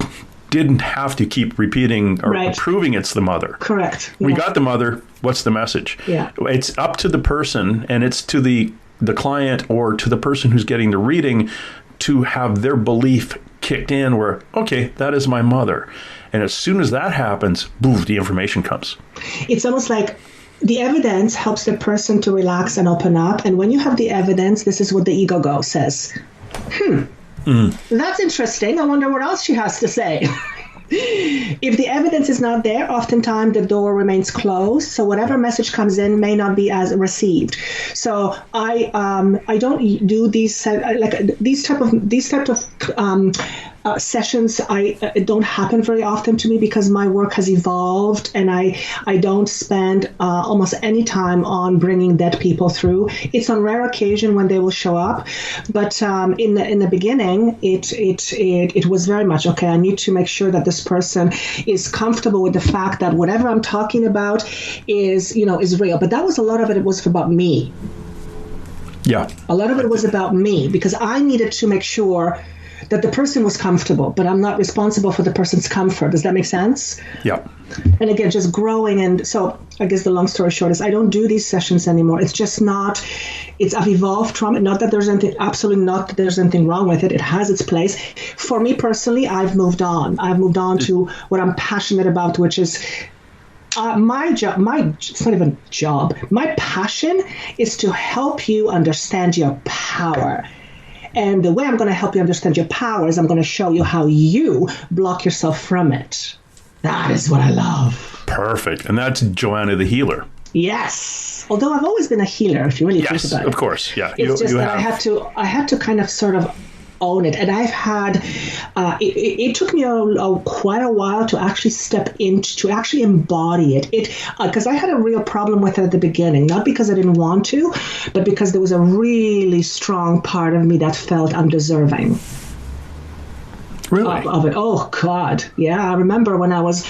didn't have to keep repeating or proving it's the mother. Correct. We got the mother. What's the message? Yeah. It's up to the person, and it's to the client or to the person who's getting the reading to have their belief kicked in where, okay, that is my mother. And as soon as that happens, boom, the information comes. It's almost like the evidence helps the person to relax and open up. And when you have the evidence, this is what the ego says. That's interesting. I wonder what else she has to say. If the evidence is not there, oftentimes the door remains closed. So whatever message comes in may not be as received. So I don't do these type of sessions. It don't happen very often to me because my work has evolved, and I don't spend almost any time on bringing dead people through. It's on rare occasion when they will show up, but in the beginning, it was very much okay. I need to make sure that this person is comfortable with the fact that whatever I'm talking about is real. But that was a lot of it. It was about me. Yeah, a lot of it was about me because I needed to make sure that the person was comfortable, but I'm not responsible for the person's comfort. Does that make sense? Yeah. And again, just growing. And so I guess the long story short is I don't do these sessions anymore. It's just not, I've evolved from it. Not that there's anything wrong with it. It has its place. For me personally, I've moved on. I've moved on to what I'm passionate about, which is my job, it's not even a job. My passion is to help you understand your power. And the way I'm going to help you understand your power is I'm going to show you how you block yourself from it. That is what I love. Perfect. And that's Joanna the healer. Yes. Although I've always been a healer, if you really think about it. Yes, of course. Yeah. It's just that I had to kind of sort of own it. And I've had, it took me quite a while to actually step into, to actually embody it. Because I had a real problem with it at the beginning, not because I didn't want to, but because there was a really strong part of me that felt undeserving. Really? of it. Oh, God. Yeah. I remember when I was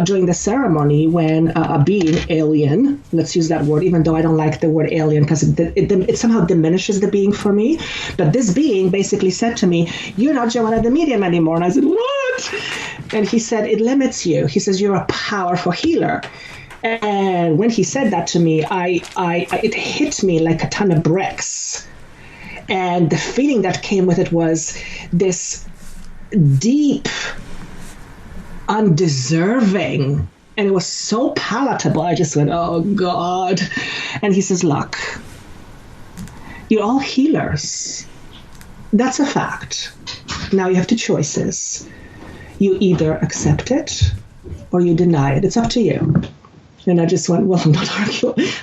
doing the ceremony when a being, alien, let's use that word, even though I don't like the word alien because it somehow diminishes the being for me. But this being basically said to me, "You're not Joanna the medium anymore." And I said, "What?" And he said, "It limits you." He says, "You're a powerful healer." And when he said that to me, it hit me like a ton of bricks. And the feeling that came with it was this deep, undeserving, and it was so palatable. I just went, "Oh, God." And he says, "Look, you're all healers. That's a fact. Now you have two choices. You either accept it or you deny it. It's up to you." And I just went, "Well,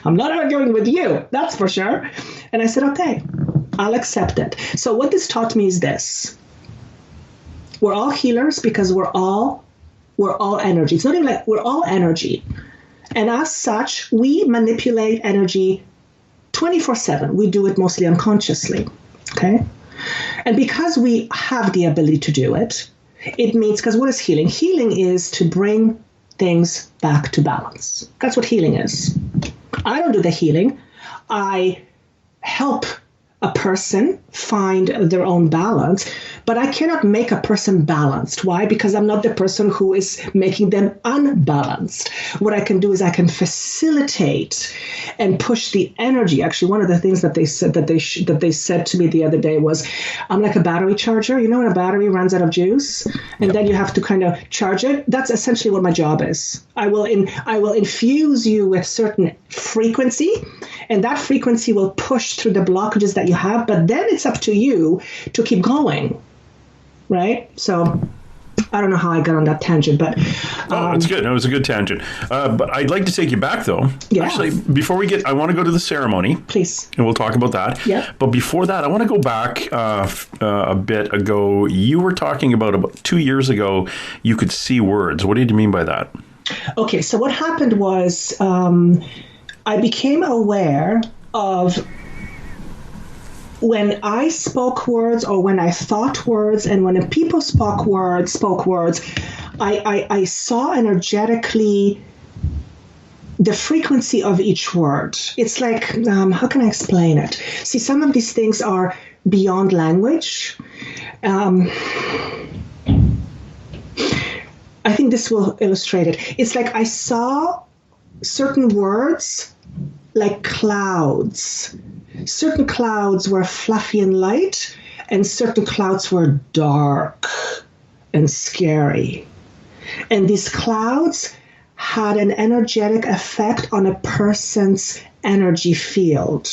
I'm not arguing with you, that's for sure." And I said, "Okay, I'll accept it." So what this taught me is this. We're all healers because we're all energy. It's not even like we're all energy. And as such, we manipulate energy 24/7. We do it mostly unconsciously. Okay? And because we have the ability to do it, it means, because what is healing? Healing is to bring things back to balance. That's what healing is. I don't do the healing. I help a person find their own balance, but I cannot make a person balanced. Why? Because I'm not the person who is making them unbalanced. What I can do is I can facilitate and push the energy. Actually, one of the things that they said to me the other day was, "I'm like a battery charger. You know when a battery runs out of juice, and then you have to kind of charge it? That's essentially what my job is. I will infuse you with certain frequency, and that frequency will push through the blockages that you have, but then it's up to you to keep going." Right? So I don't know how I got on that tangent, but that's good. No, it was a good tangent. But I'd like to take you back, though. Yeah. Actually, before we get, I want to go to the ceremony. Please. And we'll talk about that. Yeah. But before that, I want to go back a bit ago. You were talking about 2 years ago, you could see words. What did you mean by that? Okay, so what happened was I became aware of when I spoke words or when I thought words, and when people spoke words, I saw energetically the frequency of each word. It's like, how can I explain it? See, some of these things are beyond language. I think this will illustrate it. It's like I saw certain words like clouds. Certain clouds were fluffy and light, and certain clouds were dark and scary. And these clouds had an energetic effect on a person's energy field.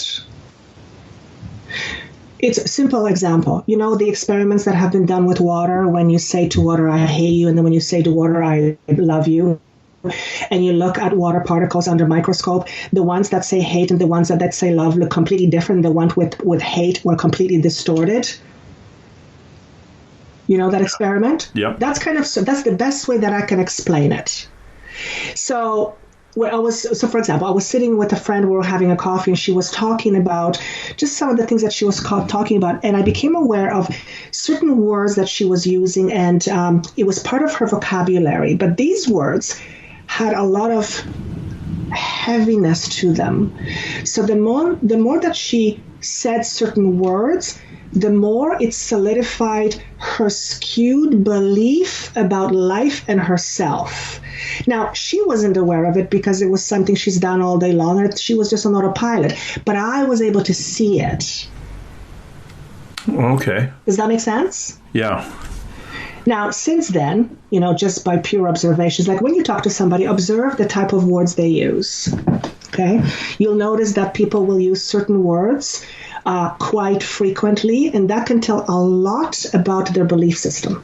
It's a simple example. You know, the experiments that have been done with water, when you say to water, "I hate you," and then when you say to water, "I love you," and you look at water particles under microscope, the ones that say hate and the ones that say love look completely different. The ones with hate were completely distorted. You know that experiment? Yeah. That's the best way that I can explain it. So for example, I was sitting with a friend, we were having a coffee, and she was talking about just some of the things that she was talking about, and I became aware of certain words that she was using, and it was part of her vocabulary, but these words had a lot of heaviness to them. So the more that she said certain words, the more it solidified her skewed belief about life and herself. Now, she wasn't aware of it because it was something she's done all day long, and she was just on autopilot. But I was able to see it. Okay. Does that make sense? Yeah. Now, since then, you know, just by pure observations, like when you talk to somebody, observe the type of words they use. Okay? You'll notice that people will use certain words quite frequently, and that can tell a lot about their belief system.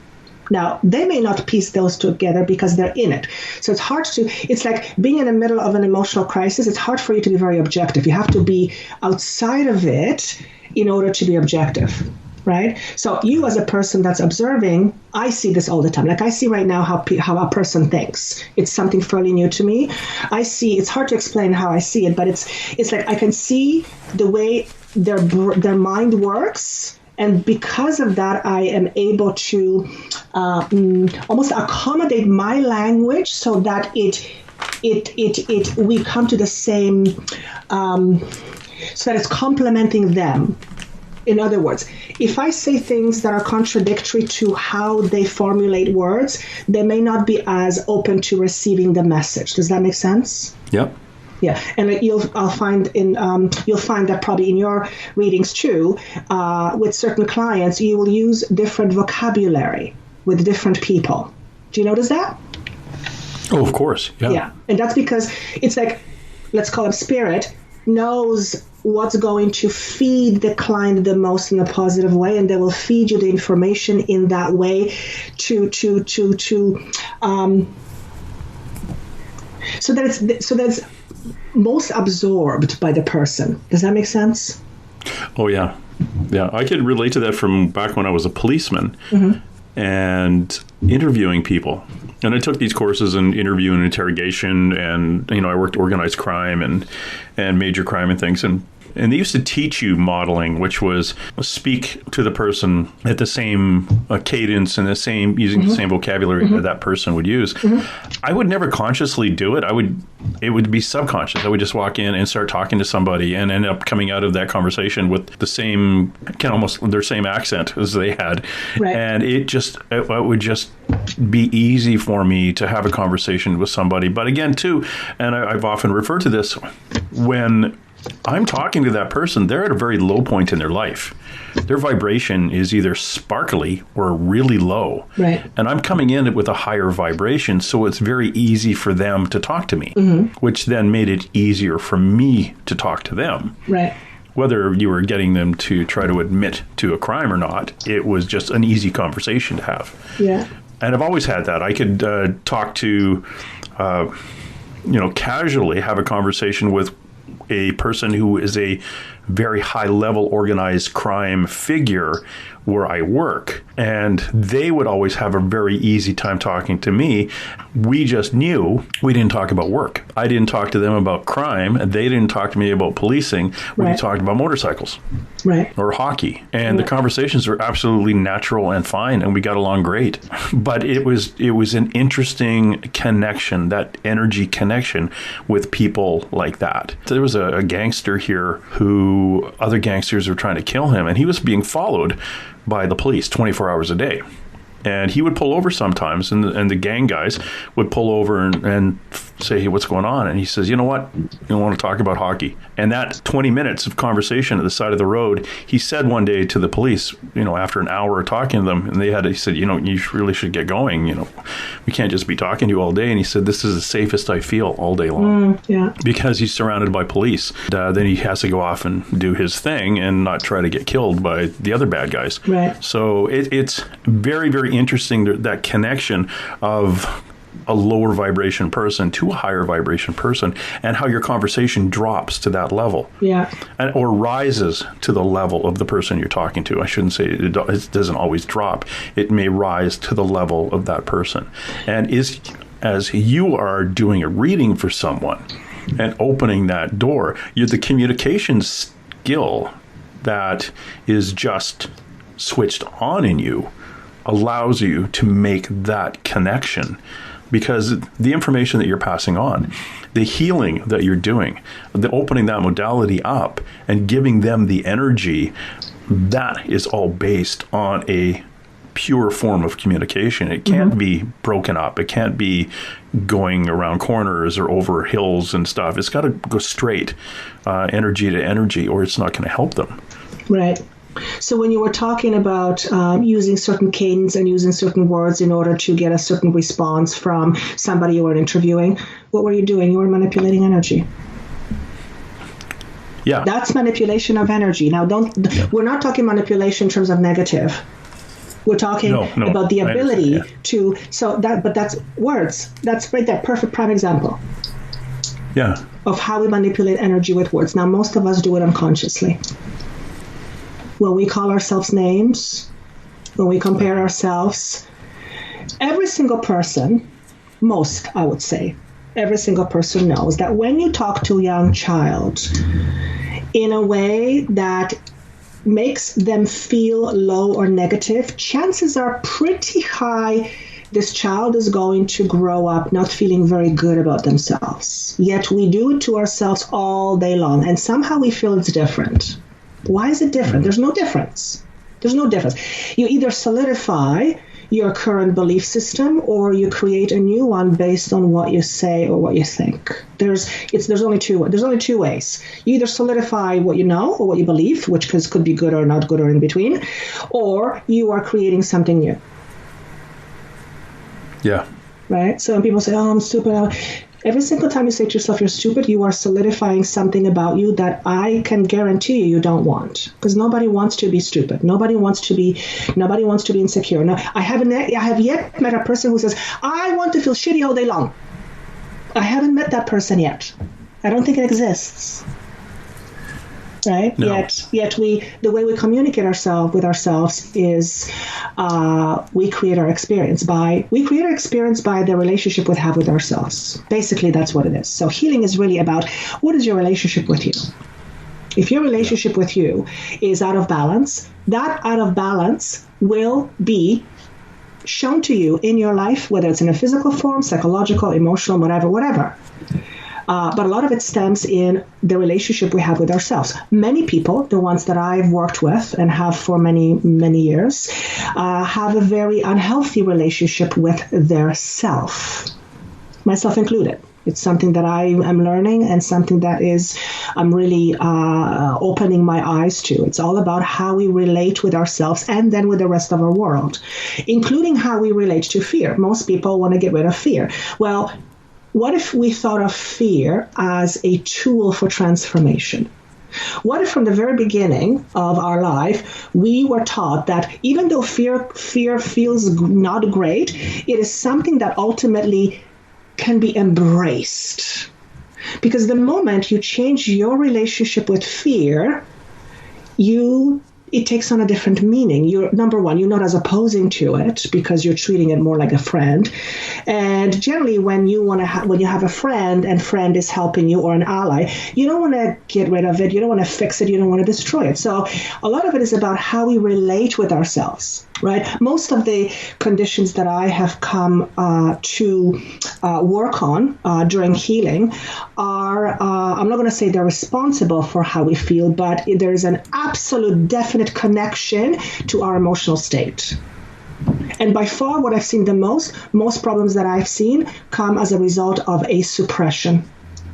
Now, they may not piece those together because they're in it. So it's like being in the middle of an emotional crisis. It's hard for you to be very objective. You have to be outside of it in order to be objective, right? So you as a person that's observing, I see this all the time. Like I see right now how a person thinks. It's something fairly new to me. It's hard to explain how I see it, but it's like I can see the way their mind works, And because of that, I am able to almost accommodate my language so that we come to the same, so that it's complementing them. In other words, if I say things that are contradictory to how they formulate words, they may not be as open to receiving the message. Does that make sense? Yep. Yeah, and you'll find that probably in your readings too. With certain clients, you will use different vocabulary with different people. Do you notice that? Oh, of course. Yeah. Yeah, and that's because it's like, let's call him spirit, knows what's going to feed the client the most in a positive way, and they will feed you the information in that way so that it's most absorbed by the person. Does that make sense? Oh, yeah. Yeah, I could relate to that from back when I was a policeman and interviewing people. And I took these courses in interview and interrogation, and, I worked organized crime and major crime and things. And they used to teach you modeling, which was speak to the person at the same cadence and using the same vocabulary that person would use. I would never consciously do it. It would be subconscious. I would just walk in and start talking to somebody and end up coming out of that conversation with the same, almost their same accent as they had. Right. And it would just be easy for me to have a conversation with somebody. But again, too, and I've often referred to this, when I'm talking to that person, they're at a very low point in their life. Their vibration is either sparkly or really low. Right. And I'm coming in with a higher vibration, so it's very easy for them to talk to me, which then made it easier for me to talk to them. Right. Whether you were getting them to try to admit to a crime or not, it was just an easy conversation to have. Yeah. And I've always had that. I could talk to, casually have a conversation with a person who is a very high level organized crime figure where I work, and they would always have a very easy time talking to me. We just knew we didn't talk about work. I didn't talk to them about crime, and they didn't talk to me about policing. We talked about motorcycles or hockey, and the conversations were absolutely natural and fine, and we got along great. But it was an interesting connection, that energy connection with people like that. There was a gangster here who other gangsters were trying to kill him, and he was being followed by the police 24 hours a day. And he would pull over sometimes, and the gang guys would pull over and say, hey, what's going on? And he says, you know what? You want to talk about hockey. And that 20 minutes of conversation at the side of the road, he said one day to the police, after an hour of talking to them, and he said, you really should get going. We can't just be talking to you all day. And he said, this is the safest I feel all day long. Because he's surrounded by police. Then he has to go off and do his thing and not try to get killed by the other bad guys. Right. So it's very, very interesting, that connection of a lower vibration person to a higher vibration person, and how your conversation drops to that level, or rises to the level of the person you're talking to. I shouldn't say it doesn't always drop. It may rise to the level of that person. And as you are doing a reading for someone and opening that door, the communication skill that is just switched on in you allows you to make that connection, because the information that you're passing on, the healing that you're doing, the opening that modality up and giving them the energy, that is all based on a pure form of communication. It can't be broken up. It can't be going around corners or over hills and stuff. It's got to go straight, energy to energy, or it's not going to help them. Right. So when you were talking about using certain cadence and using certain words in order to get a certain response from somebody you were interviewing, what were you doing? You were manipulating energy. Yeah. That's manipulation of energy. Now, we're not talking manipulation in terms of negative. We're talking about the ability but that's words. That's right there. Perfect prime example. Yeah. Of how we manipulate energy with words. Now, most of us do it unconsciously. When we call ourselves names, when we compare ourselves, every single person, I would say, every single person knows that when you talk to a young child in a way that makes them feel low or negative, chances are pretty high this child is going to grow up not feeling very good about themselves. Yet we do it to ourselves all day long, and somehow we feel it's different. Why is it different? There's no difference. There's no difference. You either solidify your current belief system or you create a new one based on what you say or what you think. There's only two ways. You either solidify what you know or what you believe, which could be good or not good or in between, or you are creating something new. Yeah. Right? So when people say, oh, I'm stupid, every single time you say to yourself you're stupid, you are solidifying something about you that I can guarantee you don't want. Because nobody wants to be stupid. Nobody wants to be insecure. Now, I have yet met a person who says, I want to feel shitty all day long. I haven't met that person yet. I don't think it exists. Right? No. Yet the way we communicate with ourselves is we create our experience by the relationship we have with ourselves. Basically, that's what it is. So healing is really about what is your relationship with you. If your relationship with you is out of balance, that out of balance will be shown to you in your life, whether it's in a physical form, psychological, emotional, whatever. But a lot of it stems in the relationship we have with ourselves. Many people, the ones that I've worked with and have for many, many years, have a very unhealthy relationship with their self, myself included. It's something that I am learning and something that I'm really opening my eyes to. It's all about how we relate with ourselves and then with the rest of our world, including how we relate to fear. Most people want to get rid of fear. Well, what if we thought of fear as a tool for transformation? What if from the very beginning of our life, we were taught that even though fear feels not great, it is something that ultimately can be embraced? Because the moment you change your relationship with fear, it takes on a different meaning. Number one, you're not as opposing to it because you're treating it more like a friend. And generally, when you have a friend and friend is helping you or an ally, you don't want to get rid of it. You don't want to fix it. You don't want to destroy it. So a lot of it is about how we relate with ourselves, right? Most of the conditions that I have come to work on during healing are, I'm not going to say they're responsible for how we feel, but there is an absolute definite connection to our emotional state. And by far what I've seen the most problems that I've seen come as a result of a suppression.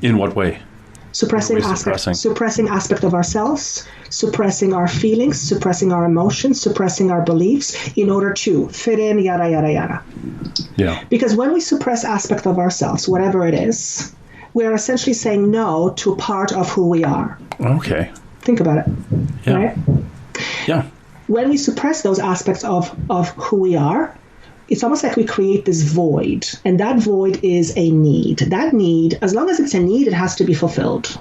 In what way? Suppressing aspect of ourselves, suppressing our feelings, suppressing our emotions, suppressing our beliefs in order to fit in, yada, yada, yada. Yeah. Because when we suppress aspect of ourselves, whatever it is, we're essentially saying no to part of who we are. Okay. Think about it. Yeah. Right? Yeah. When we suppress those aspects of who we are, it's almost like we create this void. And that void is a need. That need, as long as it's a need, it has to be fulfilled.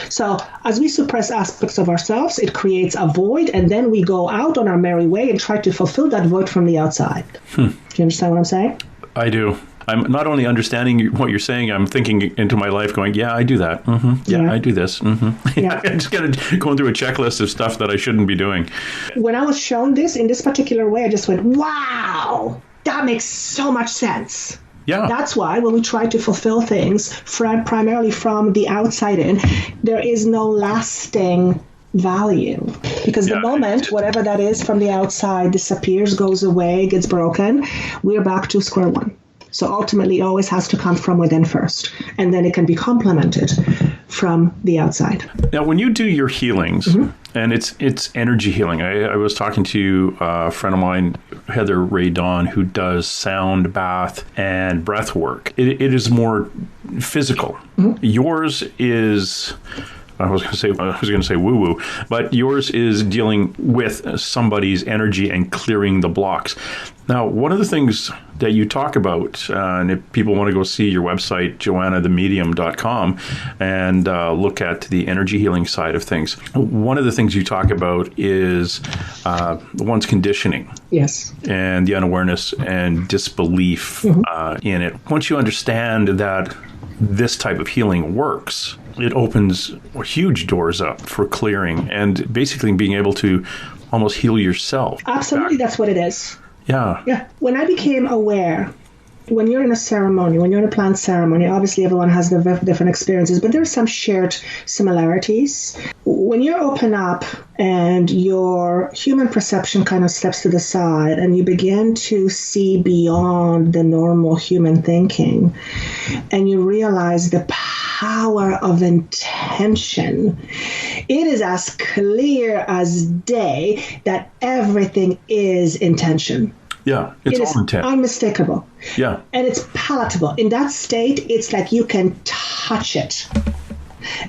So as we suppress aspects of ourselves, it creates a void, and then we go out on our merry way and try to fulfill that void from the outside. Do you understand what I'm saying? I do. I'm not only understanding what you're saying, I'm thinking into my life going, yeah, I do that. Mm-hmm. Yeah, I do this. Mm-hmm. Yeah. I'm just going through a checklist of stuff that I shouldn't be doing. When I was shown this in this particular way, I just went, wow, that makes so much sense. Yeah. That's why when we try to fulfill things primarily from the outside in, there is no lasting value. Because the moment whatever that is from the outside disappears, goes away, gets broken, we're back to square one. So ultimately, it always has to come from within first, and then it can be complemented from the outside. Now, when you do your healings, and it's energy healing, I was talking to a friend of mine, Heather Ray Dawn, who does sound bath and breath work. It is more physical. Yours is... I was going to say woo-woo, but yours is dealing with somebody's energy and clearing the blocks. Now, one of the things that you talk about, and if people want to go see your website, joannathamedium.com, and look at the energy healing side of things, one of the things you talk about is one's conditioning. Yes. And the unawareness and disbelief in it. Once you understand that this type of healing works, it opens huge doors up for clearing and basically being able to almost heal yourself. Absolutely, that's what it is. Yeah. Yeah. When I became aware, when you're in a ceremony, when you're in a plant ceremony, obviously everyone has their different experiences, but there are some shared similarities. When you open up and your human perception kind of steps to the side and you begin to see beyond the normal human thinking, and you realize the power of intention, it is as clear as day that everything is intention. Yeah, it's all intent. Unmistakable. Yeah. And it's palatable. In that state, it's like you can touch it.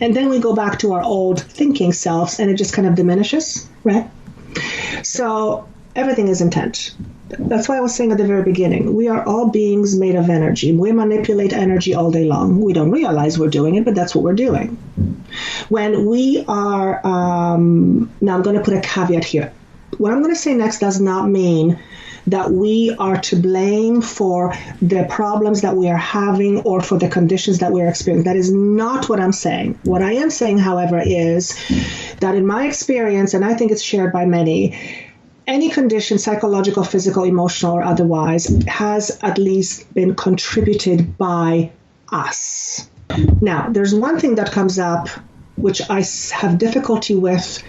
And then we go back to our old thinking selves and it just kind of diminishes, right? So everything is intent. That's why I was saying at the very beginning, we are all beings made of energy. We manipulate energy all day long. We don't realize we're doing it, but that's what we're doing. When we are, now I'm going to put a caveat here. What I'm going to say next does not mean that we are to blame for the problems that we are having or for the conditions that we are experiencing. That is not what I'm saying. What I am saying, however, is that in my experience, and I think it's shared by many, any condition, psychological, physical, emotional, or otherwise, has at least been contributed by us. Now, there's one thing that comes up which I have difficulty with,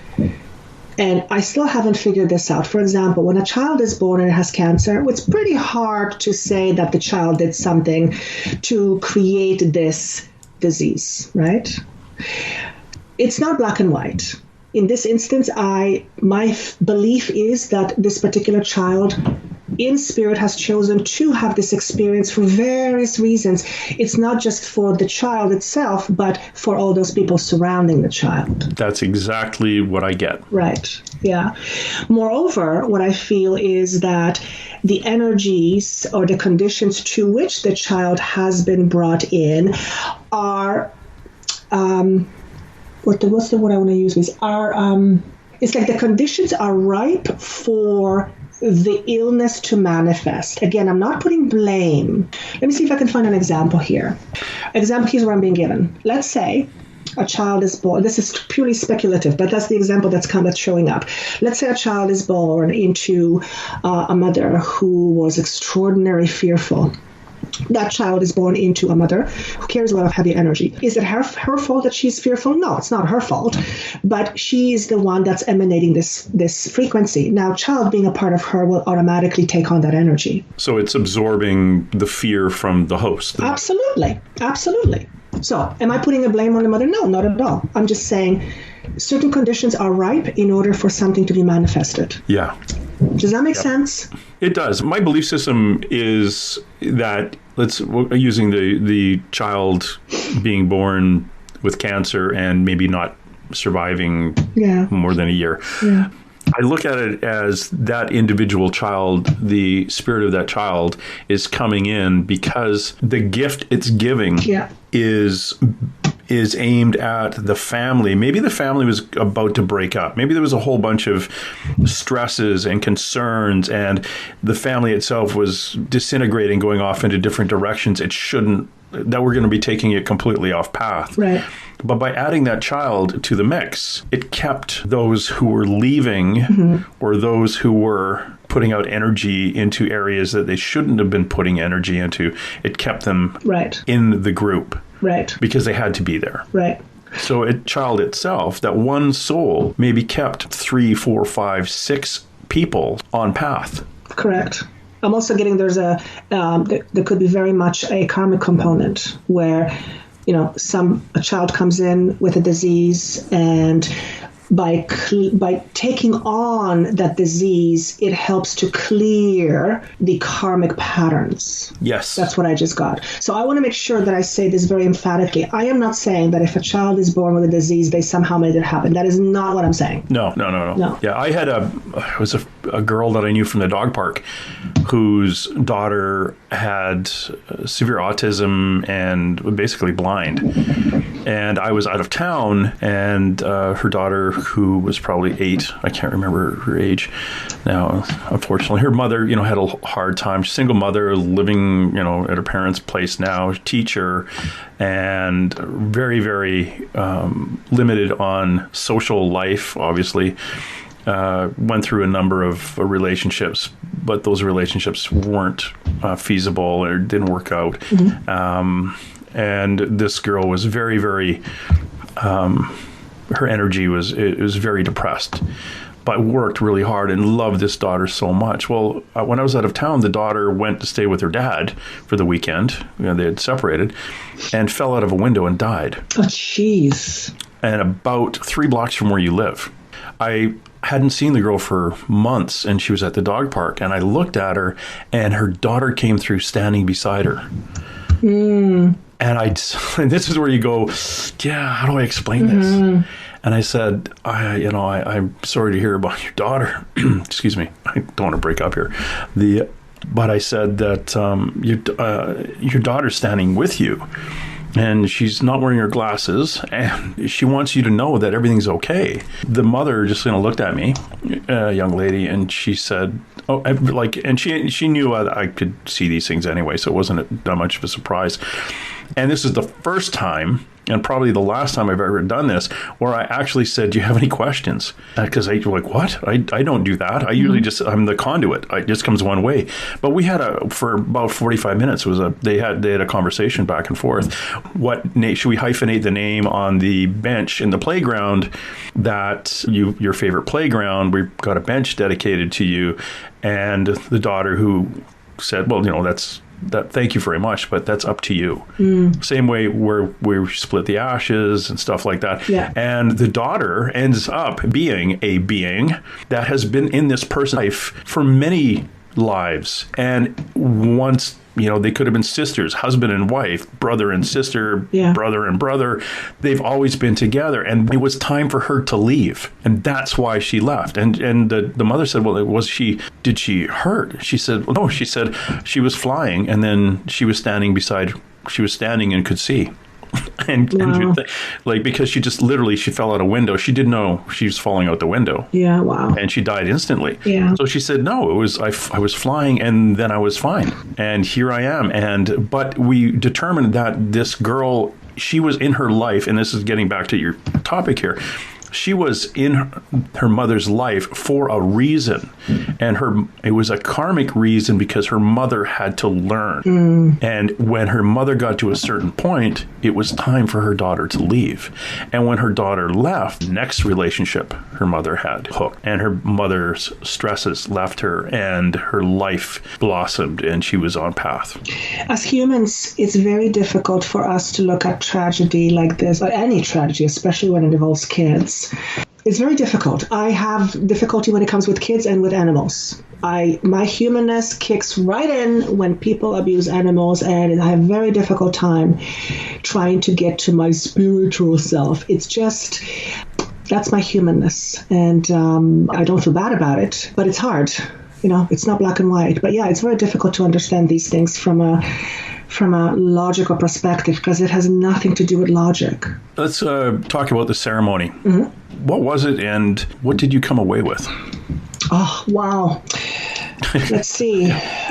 and I still haven't figured this out. For example, when a child is born and has cancer, it's pretty hard to say that the child did something to create this disease, right? It's not black and white. In this instance, my belief is that this particular child in spirit has chosen to have this experience for various reasons. It's not just for the child itself, but for all those people surrounding the child. That's exactly what I get. Right. Yeah. Moreover, what I feel is that the energies or the conditions to which the child has been brought in are, what's the word I want to use is, it's like the conditions are ripe for the illness to manifest. Again, I'm not putting blame. Let me see if I can find an example here. Example, here's what I'm being given. Let's say a child is born. This is purely speculative, but that's the example that's showing up. Let's say a child is born into a mother who was extraordinarily fearful. That child is born into a mother who carries a lot of heavy energy. Is it her fault that she's fearful? No, it's not her fault. But she is the one that's emanating this frequency. Now, child being a part of her will automatically take on that energy. So it's absorbing the fear from the host. Absolutely. Absolutely. So am I putting a blame on the mother? No, not at all. I'm just saying certain conditions are ripe in order for something to be manifested. Yeah. Does that make sense? It does. My belief system is that using the child being born with cancer and maybe not surviving more than a year. Yeah. I look at it as that individual child, the spirit of that child is coming in because the gift it's giving is aimed at the family. Maybe the family was about to break up. Maybe there was a whole bunch of stresses and concerns, and the family itself was disintegrating, going off into different directions. It shouldn't, that we're going to be taking it completely off path. Right. But by adding that child to the mix, it kept those who were leaving or those who were putting out energy into areas that they shouldn't have been putting energy into. It kept them in the group. Right. Because they had to be there. Right. So a child itself, that one soul, maybe kept 3, 4, 5, 6 people on path. Correct. I'm also getting there could be very much a karmic component where, a child comes in with a disease, and by taking on that disease, it helps to clear the karmic patterns. Yes. That's what I just got. So I want to make sure that I say this very emphatically. I am not saying that if a child is born with a disease, they somehow made it happen. That is not what I'm saying. No. Yeah, I had a girl that I knew from the dog park whose daughter had severe autism and basically blind. And I was out of town, and her daughter, who was probably 8, I can't remember her age now, unfortunately. Her mother, had a hard time. Single mother, living, at her parents' place now, teacher, and very, very limited on social life, obviously. Went through a number of relationships, but those relationships weren't feasible or didn't work out. And this girl was very, very, her energy was very depressed, but worked really hard and loved this daughter so much. Well, when I was out of town, the daughter went to stay with her dad for the weekend. They had separated, and fell out of a window and died. Oh, jeez. And about 3 blocks from where you live. I hadn't seen the girl for months, and she was at the dog park, and I looked at her, and her daughter came through standing beside her. And this is where you go, yeah, how do I explain this? And I said, I'm sorry to hear about your daughter. Excuse me, I don't want to break up here. But I said that your daughter's standing with you, and she's not wearing her glasses, and she wants you to know that everything's okay. The mother just looked at me, a young lady, and she said, and she knew I could see these things anyway, so it wasn't that much of a surprise. And this is the first time, and probably the last time I've ever done this, where I actually said, do you have any questions? Because I like, what? I don't do that. I usually I'm the conduit. It just comes one way. But we had for about 45 minutes, they had a conversation back and forth. Should we hyphenate the name on the bench in the playground, that your favorite playground? We've got a bench dedicated to you. And the daughter who said, well, thank you very much, but that's up to you. Same way where we split the ashes and stuff like that. Yeah. And the daughter ends up being a being that has been in this person's life for many lives. And once, they could have been sisters, husband and wife, brother and sister, brother and brother. They've always been together. And it was time for her to leave. And that's why she left. And the mother said, well, did she hurt? She said, well, no, she said she was flying, and then she was standing and could see. And because she just she fell out a window. She didn't know she was falling out the window. Yeah, wow. And she died instantly. Yeah. So she said, no, I was flying, and then I was fine. And here I am. But we determined that this girl, she was in her life, and this is getting back to your topic here. She was in her mother's life for a reason, and it was a karmic reason, because her mother had to learn. And when her mother got to a certain point, it was time for her daughter to leave. And when her daughter left, next relationship her mother had hooked, and her mother's stresses left her, and her life blossomed, and she was on path. As humans, it's very difficult for us to look at tragedy like this, or any tragedy, especially when it involves kids. It's very difficult. I have difficulty when it comes with kids and with animals. My humanness kicks right in when people abuse animals, and I have a very difficult time trying to get to my spiritual self. It's just, that's my humanness, and I don't feel bad about it, but it's hard. It's not black and white. But yeah, it's very difficult to understand these things from a logical perspective, because it has nothing to do with logic. Let's talk about the ceremony. What was it, and what did you come away with? Oh, wow. Let's see.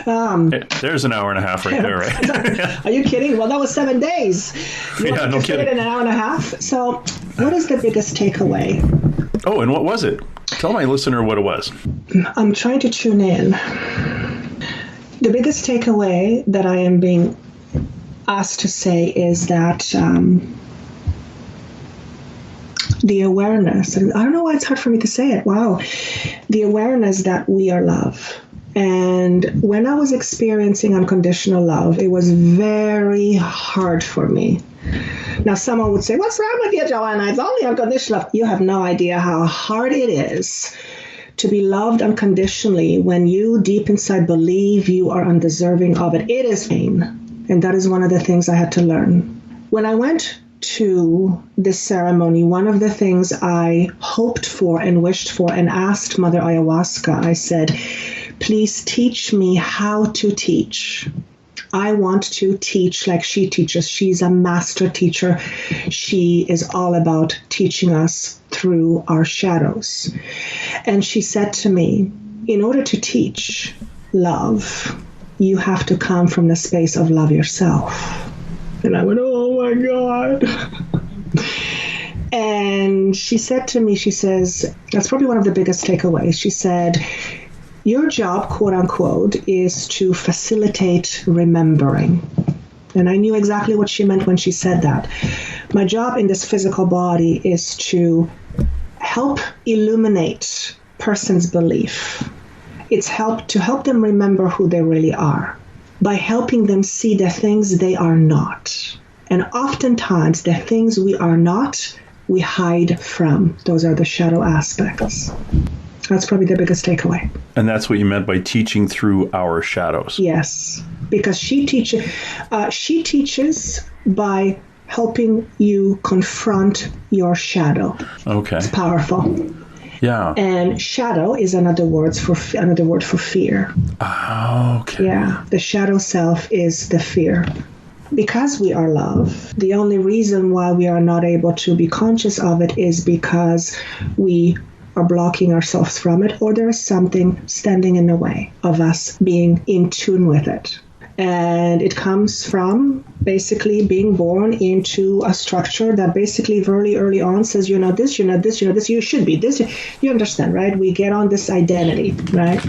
There's an hour and a half right there, right? Are you kidding? Well, that was 7 days. No kidding. In an hour and a half. So what is the biggest takeaway? Oh, and what was it? Tell my listener what it was. I'm trying to tune in. The biggest takeaway that I am being asked to say is that the awareness, and I don't know why it's hard for me to say it. Wow. The awareness that we are love. And when I was experiencing unconditional love, it was very hard for me. Now, someone would say, what's wrong with you, Joanna? It's only unconditional love. You have no idea how hard it is to be loved unconditionally when you deep inside believe you are undeserving of it. It is pain. And that is one of the things I had to learn. When I went to this ceremony, one of the things I hoped for and wished for and asked Mother Ayahuasca, I said, please teach me how to teach. I want to teach like she teaches. She's a master teacher. She is all about teaching us through our shadows. And she said to me, in order to teach love, you have to come from the space of love yourself. And I went, oh my God. And she said to me, she says, that's probably one of the biggest takeaways. She said, your job, quote unquote, is to facilitate remembering. And I knew exactly what she meant when she said that. My job in this physical body is to help illuminate person's belief. It's to help them remember who they really are by helping them see the things they are not. And oftentimes the things we are not, we hide from. Those are the shadow aspects. That's probably the biggest takeaway. And that's what you meant by teaching through our shadows. Yes, because she teaches by helping you confront your shadow. Okay. It's powerful. Yeah. And shadow is another word for fear. Oh, okay. Yeah, the shadow self is the fear. Because we are love, the only reason why we are not able to be conscious of it is because we are blocking ourselves from it, or there is something standing in the way of us being in tune with it. And it comes from basically being born into a structure that basically very early on says, you're not this, you're not this, you're not this, you should be this. You understand, right? We get on this identity, right?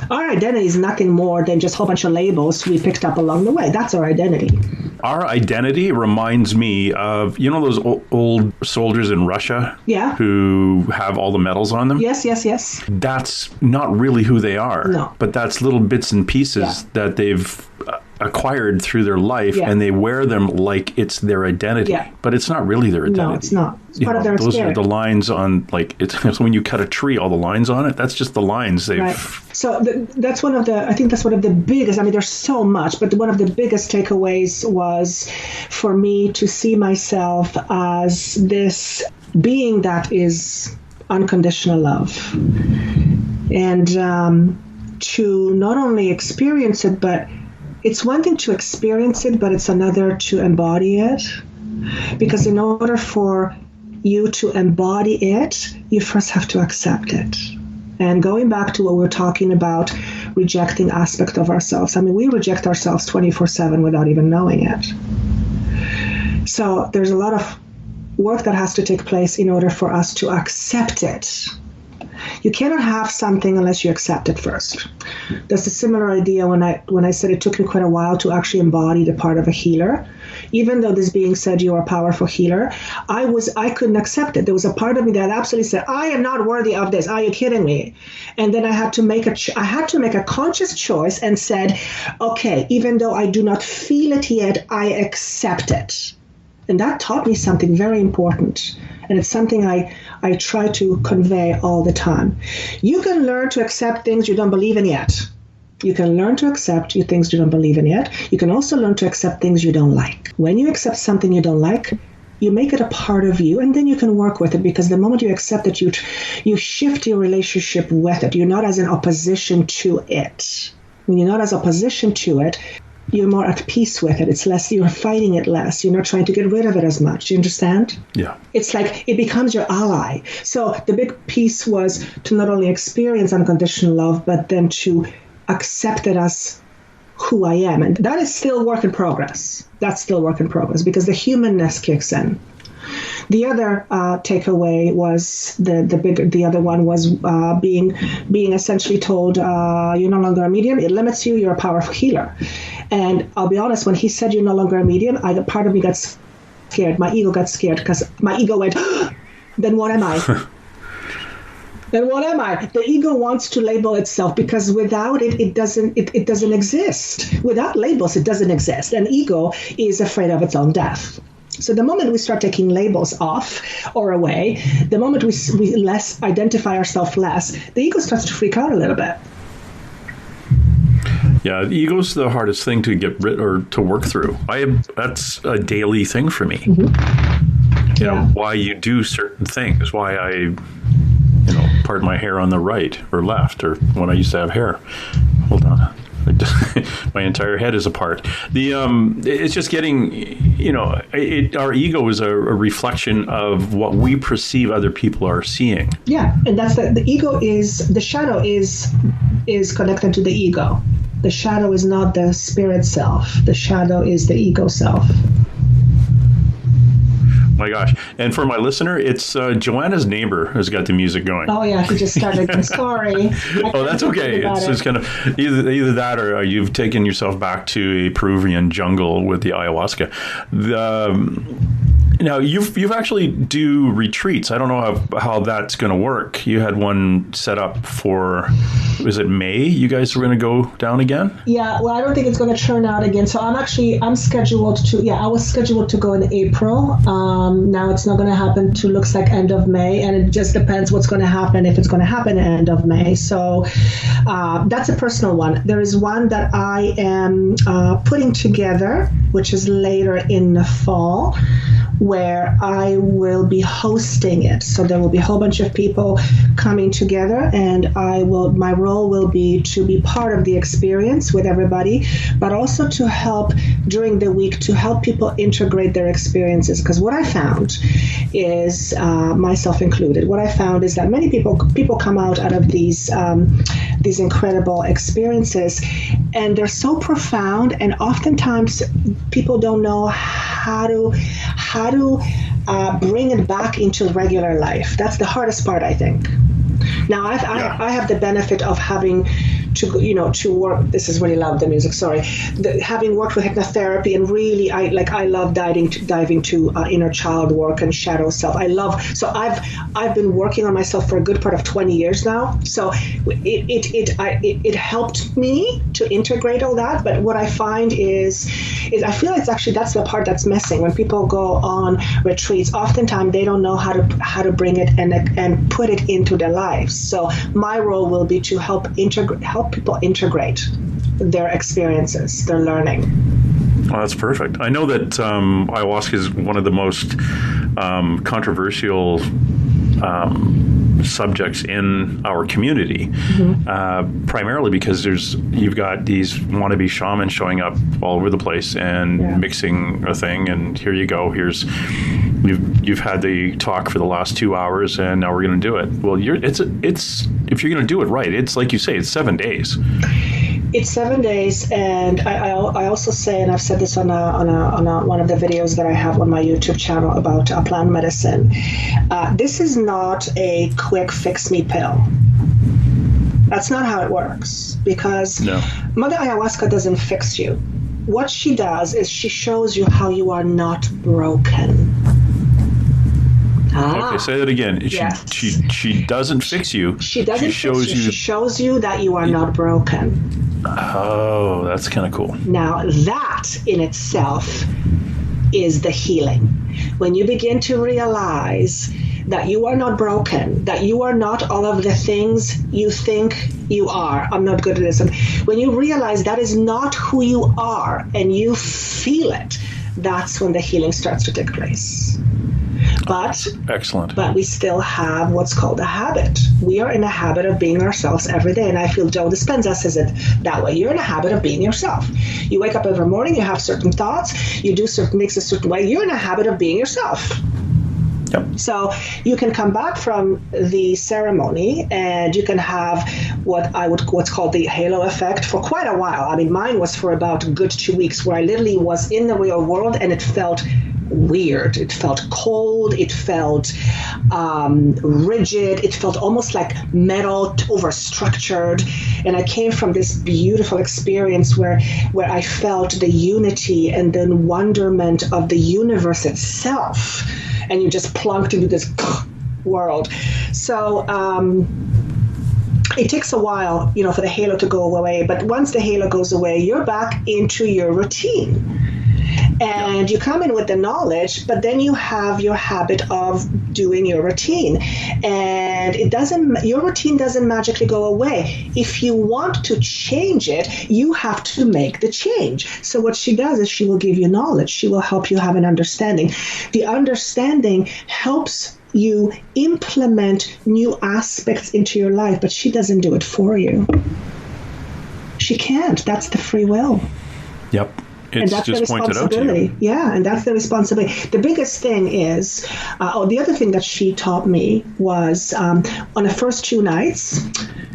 Our identity is nothing more than just a whole bunch of labels we picked up along the way. That's our identity. Our identity reminds me of, those old soldiers in Russia? Yeah. Who have all the medals on them? Yes, yes, yes. That's not really who they are. No. But that's little bits and pieces that they've acquired through their life, and they wear them like it's their identity. Yeah. But it's not really their identity. No, it's not. It's part of their those spirit. are the lines on, it's when you cut a tree, all the lines on it, that's just the lines they've... Right. So that's one of the biggest, there's so much, but one of the biggest takeaways was for me to see myself as this being that is unconditional love. And to not only experience it, but it's one thing to experience it, but it's another to embody it. Because in order for you to embody it, you first have to accept it. And going back to what we're talking about, rejecting aspect of ourselves. We reject ourselves 24/7 without even knowing it. So there's a lot of work that has to take place in order for us to accept it. You cannot have something unless you accept it first. That's a similar idea when I said it took me quite a while to actually embody the part of a healer. Even though this being said, you are a powerful healer, I couldn't accept it. There was a part of me that absolutely said, I am not worthy of this. Are you kidding me? And then I had to make a conscious choice and said, okay, even though I do not feel it yet, I accept it. And that taught me something very important. And it's something I try to convey all the time. You can learn to accept things you don't believe in yet. You can learn to accept things you don't believe in yet. You can also learn to accept things you don't like. When you accept something you don't like, you make it a part of you, and then you can work with it, because the moment you accept it, you shift your relationship with it. You're not as an opposition to it. When you're not as opposition to it, you're more at peace with it. It's less, you're fighting it less. You're not trying to get rid of it as much. Do you understand? Yeah. It's like it becomes your ally. So the big piece was to not only experience unconditional love, but then to accept it as who I am. And that is still work in progress. That's still work in progress, because the humanness kicks in. The other takeaway was the other one was being essentially told you're no longer a medium. It limits you. You're a powerful healer. And I'll be honest, when he said you're no longer a medium, part of me got scared. My ego got scared, because my ego went, then what am I? Then what am I? The ego wants to label itself, because without it, it doesn't exist. Without labels, it doesn't exist. And ego is afraid of its own death. So the moment we start taking labels off or away, the moment we less identify ourselves less, the ego starts to freak out a little bit. Yeah, the ego's the hardest thing to get rid or to work through. That's a daily thing for me. Mm-hmm. You know, why you do certain things, why I part my hair on the right or left, or when I used to have hair. Hold on. I my entire head is apart. It's just getting, our ego is a reflection of what we perceive other people are seeing. Yeah, and that's the ego the shadow is connected to the ego. The shadow is not the spirit self. The shadow is the ego self. My gosh. And for my listener, it's Joanna's neighbor who's got the music going. Oh, yeah. He just started. I'm sorry. Oh, that's okay. It's just kind of either that or you've taken yourself back to a Peruvian jungle with the ayahuasca. Now, you've actually do retreats. I don't know how that's going to work. You had one set up for, was it May? You guys were going to go down again? Yeah, well, I don't think it's going to turn out again. So I'm scheduled to, I was scheduled to go in April. Now it's not going to happen to, looks like end of May. And it just depends what's going to happen, if it's going to happen at end of May. So that's a personal one. There is one that I am putting together, which is later in the fall, where I will be hosting it. So there will be a whole bunch of people coming together, and my role will be to be part of the experience with everybody, but also to help during the week to help people integrate their experiences. Because what I found is, myself included, what I found is that many people come out of these incredible experiences, and they're so profound, and oftentimes people don't know how to bring it back into regular life. That's the hardest part, I think. Now, I have the benefit of having to work. This is really loud, the music. Sorry, having worked with hypnotherapy, and really, I love diving to inner child work and shadow self. So I've been working on myself for a good part of 20 years now. So it helped me to integrate all that. But what I find is I feel it's actually that's the part that's missing. When people go on retreats, oftentimes they don't know how to bring it and put it into their lives. So my role will be to help people integrate their experiences, their learning. Well, that's perfect. I know that ayahuasca is one of the most controversial subjects in our community, primarily because you've got these wannabe shamans showing up all over the place and mixing a thing, and here you go. You've had the talk for the last 2 hours, and now we're going to do it. Well, if you're going to do it right, it's like you say, it's 7 days. It's 7 days, and I also say, and I've said this on one of the videos that I have on my YouTube channel about plant medicine. This is not a quick fix-me pill. That's not how it works, because Mother Ayahuasca doesn't fix you. What she does is she shows you how you are not broken. Okay, say that again. Yes. She doesn't fix you. She shows you that you are not broken. Oh, that's kind of cool. Now, that in itself is the healing. When you begin to realize that you are not broken, that you are not all of the things you think you are. I'm not good at this. When you realize that is not who you are and you feel it, that's when the healing starts to take place. But excellent. But we still have what's called a habit. We are in a habit of being ourselves every day, and I feel Joe Dispenza says it that way. You're in a habit of being yourself. You wake up every morning, you have certain thoughts, you do certain things a certain way. You're in a habit of being yourself. Yep. So you can come back from the ceremony and you can have what's called the halo effect for quite a while. I mean, mine was for about a good 2 weeks, where I literally was in the real world and it felt weird. It felt cold. It felt rigid. It felt almost like metal, overstructured. And I came from this beautiful experience where I felt the unity and the wonderment of the universe itself. And you just plunked into this world. So it takes a while, for the halo to go away. But once the halo goes away, you're back into your routine. And you come in with the knowledge, but then you have your habit of doing your routine. And your routine doesn't magically go away. If you want to change it, you have to make the change. So what she does is she will give you knowledge. She will help you have an understanding. The understanding helps you implement new aspects into your life, but she doesn't do it for you. she can't. That's the free will. Yep. And It's that's the just pointed out to you. responsibility. Yeah, and that's the responsibility. The biggest thing is, the other thing that she taught me was on the first 2 nights,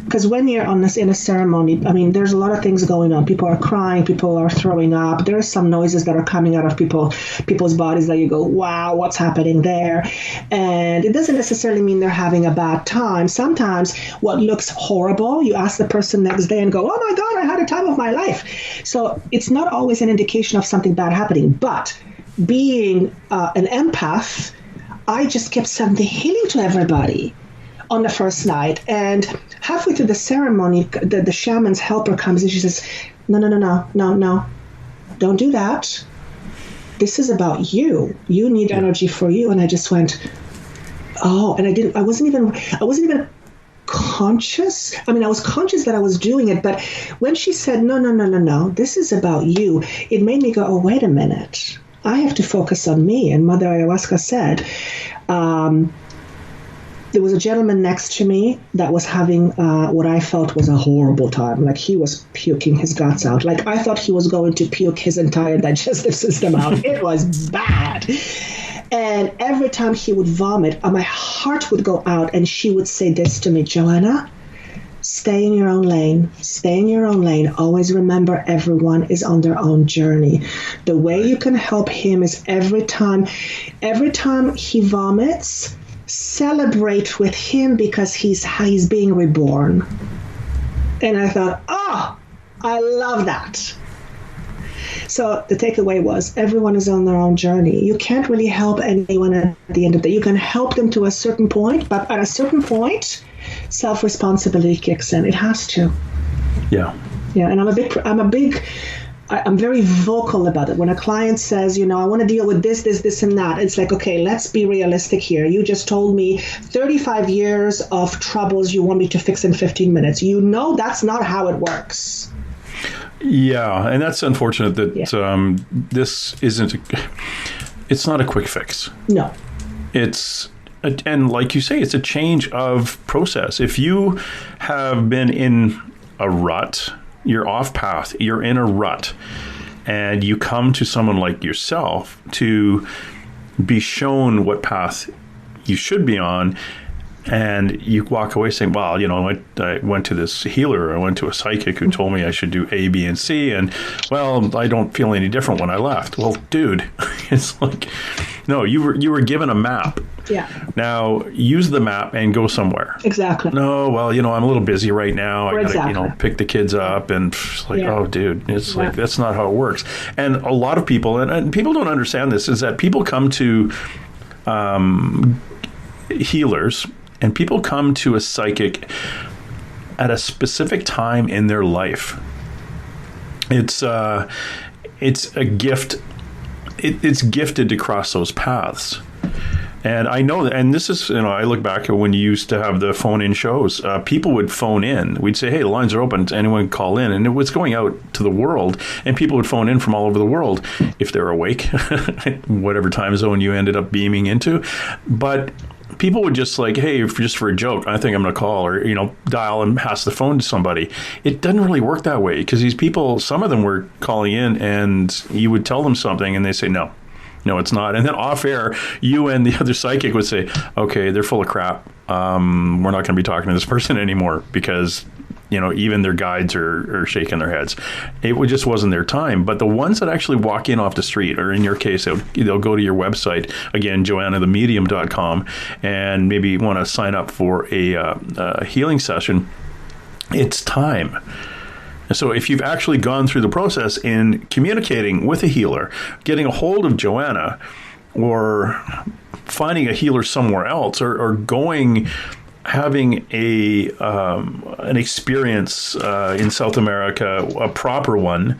because when you're in a ceremony, I mean, there's a lot of things going on. People are crying, people are throwing up. There are some noises that are coming out of people's bodies that you go, wow, what's happening there? And it doesn't necessarily mean they're having a bad time. Sometimes what looks horrible, you ask the person next day and go, oh my God, I had a time of my life. So it's not always an indication of something bad happening. But being an empath, I just kept sending healing to everybody on the first night. And halfway through the ceremony, the shaman's helper comes and she says, no, don't do that. This is about you. You need energy for you. And I just went, oh, and I wasn't even conscious. I mean, I was conscious that I was doing it, but when she said, no, this is about you, it made me go, oh, wait a minute. I have to focus on me. And Mother Ayahuasca said, there was a gentleman next to me that was having what I felt was a horrible time. Like he was puking his guts out. Like I thought he was going to puke his entire digestive system out. It was bad. And every time he would vomit, my heart would go out, and she would say this to me, Joanna, stay in your own lane. Stay in your own lane. Always remember everyone is on their own journey. The way you can help him is every time he vomits, celebrate with him because he's being reborn. And I thought, oh, I love that. So the takeaway was everyone is on their own journey. You can't really help anyone at the end of the day. You can help them to a certain point, but at a certain point, self-responsibility kicks in. It has to. Yeah. Yeah, and I'm very vocal about it. When a client says, I want to deal with this, and that, it's like, okay, let's be realistic here. You just told me 35 years of troubles you want me to fix in 15 minutes. That's not how it works. Yeah, and that's unfortunate that this it's not a quick fix. No. And like you say, it's a change of process. If you have been in a rut, you're off path, you're in a rut, and you come to someone like yourself to be shown what path you should be on, and you walk away saying, well, I went to this healer, I went to a psychic who told me I should do A, B, and C, and, well, I don't feel any different when I left. Well, dude, it's like, no, you were given a map. Yeah. Now, use the map and go somewhere. Exactly. No, well, I'm a little busy right now. I Exactly. gotta, pick the kids up, and it's like, oh, dude, it's like, that's not how it works. And a lot of people, and people don't understand this, is that people come to healers, and people come to a psychic at a specific time in their life. It's a gift. It's gifted to cross those paths. And I know that, and this is, I look back at when you used to have the phone-in shows. People would phone in. We'd say, hey, the lines are open. Anyone can call in. And it was going out to the world. And people would phone in from all over the world if they're awake, whatever time zone you ended up beaming into. But people would just like, hey, just for a joke, I think I'm going to call, or, dial and pass the phone to somebody. It doesn't really work that way, because these people, some of them were calling in, and you would tell them something and they say, no, it's not. And then off air, you and the other psychic would say, okay, they're full of crap. We're not going to be talking to this person anymore, because even their guides are shaking their heads. It just wasn't their time. But the ones that actually walk in off the street, or in your case, they'll go to your website, again, joannahthemedium.com, and maybe want to sign up for a healing session. It's time. So if you've actually gone through the process in communicating with a healer, getting a hold of Joanna, or finding a healer somewhere else, or having an experience in South America, a proper one,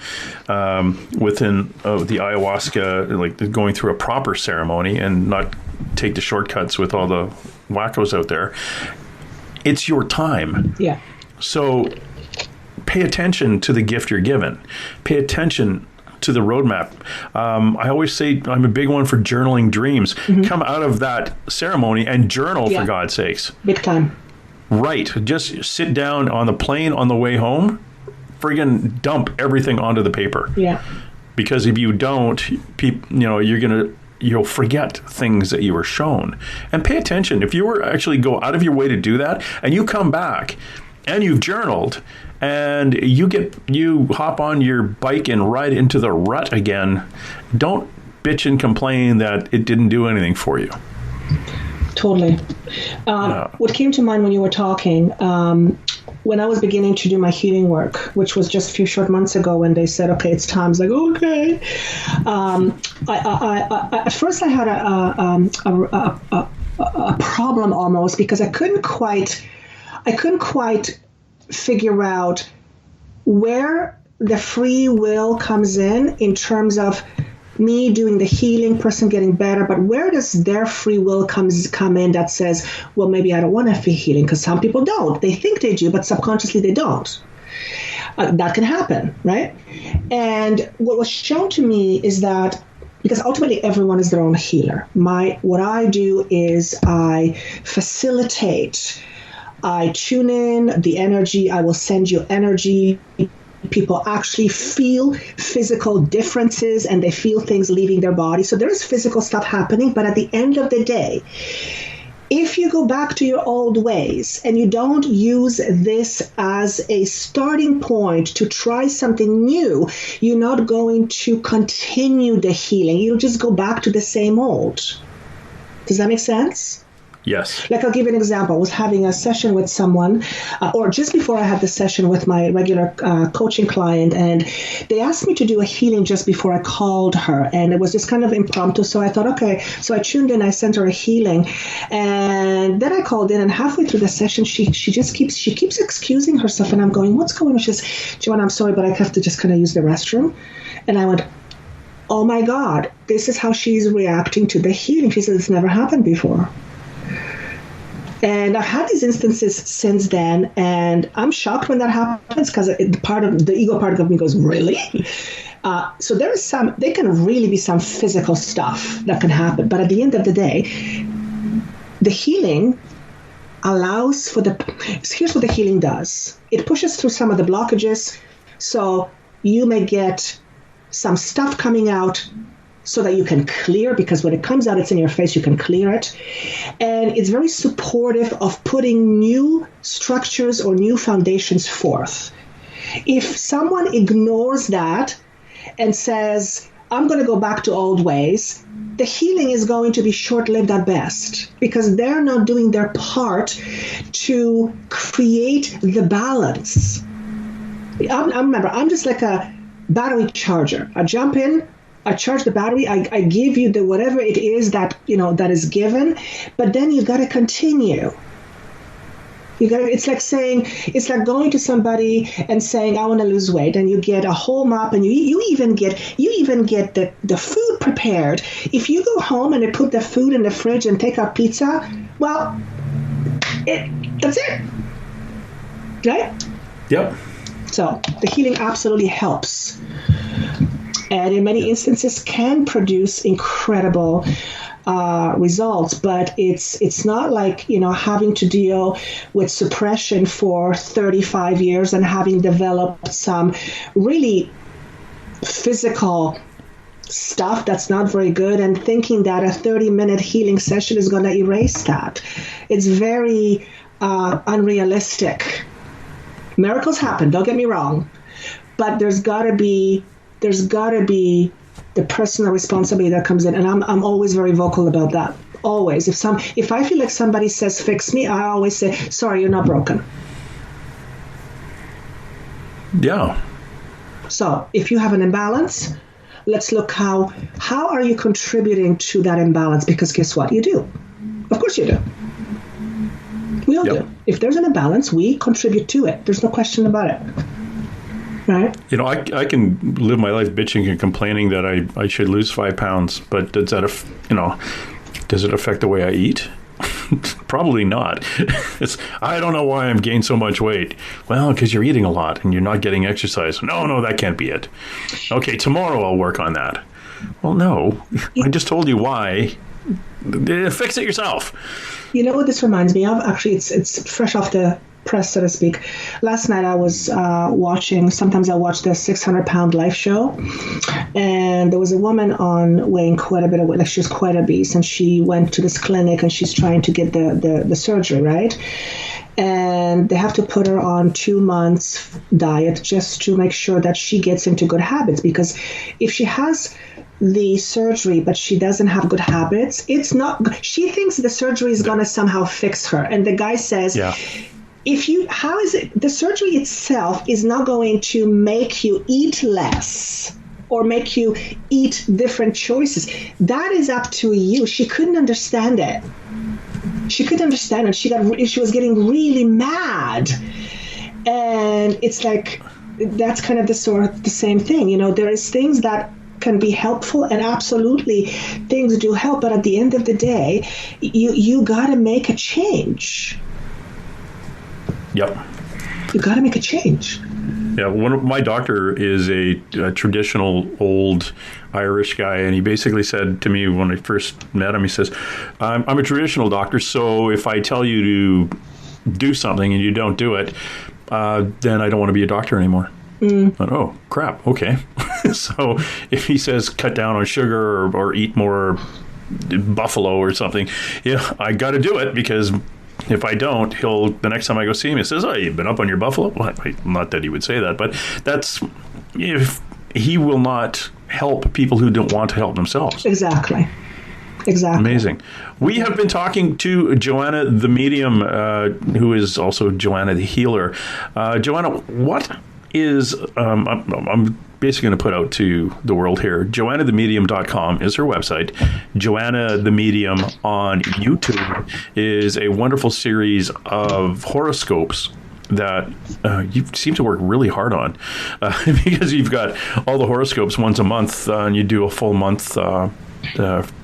within the ayahuasca, like going through a proper ceremony, and not take the shortcuts with all the wackos out there, it's your time. Yeah. So pay attention to the gift you're given. Pay attention to the roadmap. I always say I'm a big one for journaling dreams. Mm-hmm. Come out of that ceremony and journal, for God's sakes. Big time. Right. Just sit down on the plane on the way home. friggin' dump everything onto the paper. Yeah. Because if you don't, you'll forget things that you were shown. And pay attention. If you were actually go out of your way to do that, and you come back and you've journaled, and you hop on your bike and ride into the rut again, don't bitch and complain that it didn't do anything for you. Totally. What came to mind when you were talking, when I was beginning to do my healing work, which was just a few short months ago, when they said, okay, it's time, I was like, okay. At first I had a problem almost, because I couldn't quite figure out where the free will comes in terms of me doing the healing, person getting better, but where does their free will come in that says, well, maybe I don't want to feel healing? Because some people don't. They think they do, but subconsciously they don't. That can happen, right? And what was shown to me is that, because ultimately everyone is their own healer. What I do is I facilitate, I tune in the energy, I will send you energy. People actually feel physical differences, and they feel things leaving their body. So there is physical stuff happening, but at the end of the day, if you go back to your old ways and you don't use this as a starting point to try something new, you're not going to continue the healing. You'll just go back to the same old. Does that make sense? Yes. Like, I'll give you an example. I was having a session with someone, or just before I had the session with my regular coaching client, and they asked me to do a healing just before I called her, and it was just kind of impromptu. So I thought, okay. So I tuned in, I sent her a healing, and then I called in, and halfway through the session, she keeps excusing herself, and I'm going, what's going on? She says, Joanna, I'm sorry, but I have to just kind of use the restroom. And I went, oh my God, this is how she's reacting to the healing. She said, it's never happened before. And I've had these instances since then, and I'm shocked when that happens, because the ego part of me goes, really? So there can really be some physical stuff that can happen. But at the end of the day, the healing allows for here's what the healing does. It pushes through some of the blockages. So you may get some stuff coming out so that you can clear, because when it comes out, it's in your face, you can clear it. And it's very supportive of putting new structures or new foundations forth. If someone ignores that and says, I'm going to go back to old ways, the healing is going to be short-lived at best, because they're not doing their part to create the balance. Remember, I'm just like a battery charger. I jump in, I charge the battery, I give you the whatever it is that is given, but then you got to continue. It's like going to somebody and saying, I want to lose weight, and you get a whole mop, and you even get the food prepared. If you go home and they put the food in the fridge and take out pizza, well, that's it, right? Yep. So the healing absolutely helps. And in many instances can produce incredible results, but it's not like having to deal with suppression for 35 years and having developed some really physical stuff that's not very good, and thinking that a 30-minute healing session is going to erase that. It's very unrealistic. Miracles happen, don't get me wrong, but there's got to be the personal responsibility that comes in, and I'm always very vocal about that. Always, if I feel like somebody says fix me, I always say, sorry, you're not broken. Yeah. So if you have an imbalance, let's look how are you contributing to that imbalance? Because guess what, you do. Of course you do. We all do. If there's an imbalance, we contribute to it. There's no question about it. Right. I can live my life bitching and complaining that I should lose 5 pounds, but does it affect the way I eat? Probably not. I don't know why I'm gained so much weight. Well, because you're eating a lot and you're not getting exercise. No, that can't be it. Okay, tomorrow I'll work on that. Well, no, I just told you why. Fix it yourself. You know what this reminds me of? Actually, it's fresh off the press, so to speak. Last night I was watching, sometimes I watch the 600-pound life show, and there was a woman on weighing quite a bit of weight, like she was quite obese, and she went to this clinic and she's trying to get the surgery, right? And they have to put her on 2 months diet just to make sure that she gets into good habits, because if she has the surgery but she doesn't have good habits, it's not, she thinks the surgery is going to somehow fix her. And the guy says, how is it, the surgery itself is not going to make you eat less or make you eat different choices. That is up to you. She couldn't understand it. She couldn't understand it. She was getting really mad. And it's like, that's kind of the same thing. You know, there is things that can be helpful, and absolutely things do help. But at the end of the day, you got to make a change. Yep. You got to make a change. Yeah, my doctor is a traditional old Irish guy, and he basically said to me when I first met him, he says, I'm a traditional doctor, so if I tell you to do something and you don't do it, then I don't want to be a doctor anymore. I thought, oh, crap, okay. So if he says cut down on sugar or eat more buffalo or something, yeah, I got to do it, because if I don't, the next time I go see him, he says, oh, you've been up on your buffalo? Well, not that he would say that, but that's, if he will not help people who don't want to help themselves. Exactly. Amazing. We have been talking to Joanna the medium, who is also Joanna the healer. Joanna, what is, I'm basically going to put out to the world here, JoannaTheMedium.com is her website. Joanna the Medium on YouTube is a wonderful series of horoscopes that you seem to work really hard on, because you've got all the horoscopes once a month, and you do a full month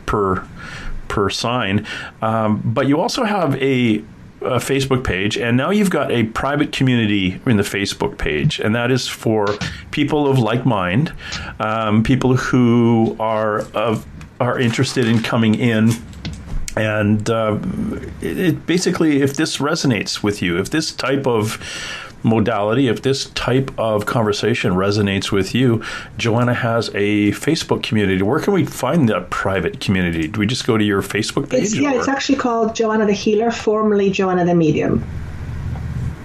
per sign. But you also have a Facebook page, and now you've got a private community in the Facebook page, and that is for people of like mind, people who are interested in coming in. And it basically, if this resonates with you, if this type of modality, if this type of conversation resonates with you, Joanna has a Facebook community. Where can we find that private community? Do we just go to your Facebook page? It's actually called Joanna the Healer, formerly Joanna the Medium.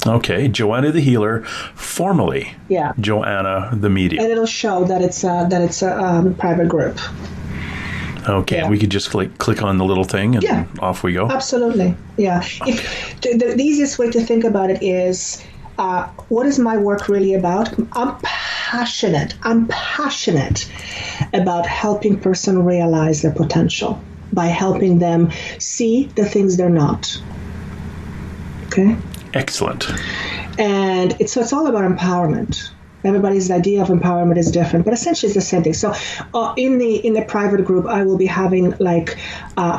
Okay, Joanna the Healer, formerly Joanna the Medium. And it'll show that it's a private group. Okay, we could just click on the little thing and off we go. Absolutely, yeah. The easiest way to think about it is, what is my work really about? I'm passionate about helping person realize their potential by helping them see the things they're not. Okay? Excellent. And it's all about empowerment. Everybody's idea of empowerment is different, but essentially it's the same thing. So in the private group, I will be having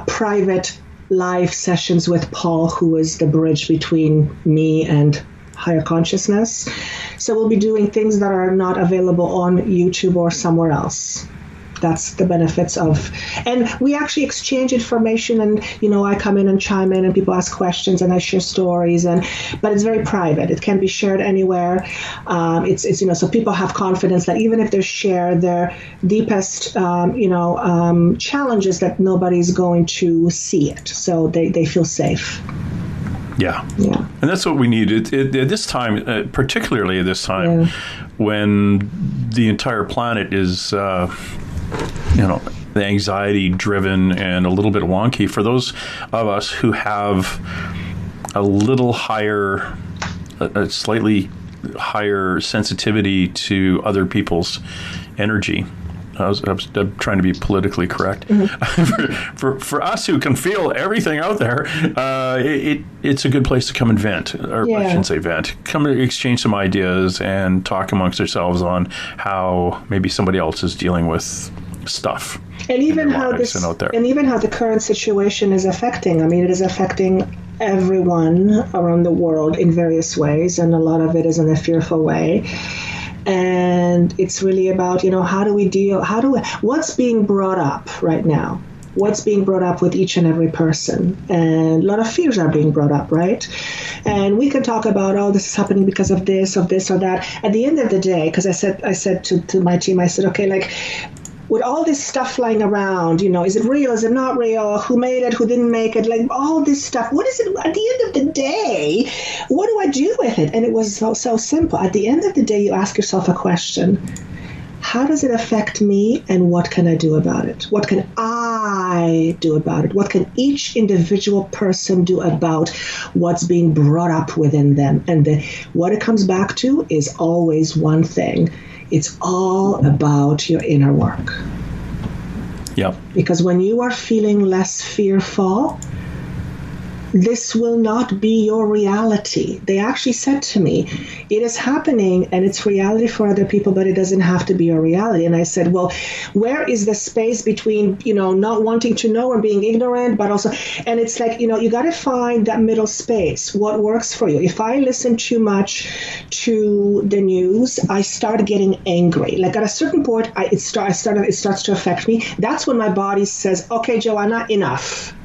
private live sessions with Paul, who is the bridge between me and higher consciousness. So we'll be doing things that are not available on YouTube or somewhere else. That's the benefits of, and we actually exchange information, and I come in and chime in, and people ask questions, and I share stories, but it's very private. It can be shared anywhere. It's so people have confidence that even if they share their deepest challenges, that nobody's going to see it, so they feel safe. Yeah. And that's what we need at this time, particularly at this time, when the entire planet is, the anxiety driven and a little bit wonky. For those of us who have a little higher, a slightly higher sensitivity to other people's energy. I'm trying to be politically correct. Mm-hmm. for us who can feel everything out there, it's a good place to come and vent, or I shouldn't say vent. Come and exchange some ideas and talk amongst ourselves on how maybe somebody else is dealing with stuff. And even how the current situation is affecting. I mean, it is affecting everyone around the world in various ways, and a lot of it is in a fearful way. And it's really about, how do we deal, what's being brought up right now? what's being brought up with each and every person. And a lot of fears are being brought up, right? And we can talk about, oh, this is happening because of this or that. At the end of the day, because I said to my team, I said, okay, like, with all this stuff flying around, is it real? Is it not real? Who made it? Who didn't make it? Like all this stuff. What is it? At the end of the day, what do I do with it? And it was so simple. At the end of the day, you ask yourself a question. How does it affect me, and what can I do about it? What can I do about it? What can each individual person do about what's being brought up within them? And what it comes back to is always one thing. It's all about your inner work. Yep. Because when you are feeling less fearful, this will not be your reality. They actually said to me, it is happening and it's reality for other people, but it doesn't have to be your reality. And I said, well, where is the space between, not wanting to know and being ignorant, but also, and it's like, you got to find that middle space, what works for you. If I listen too much to the news, I start getting angry. Like at a certain point, it starts to affect me. That's when my body says, okay, Joanna, enough.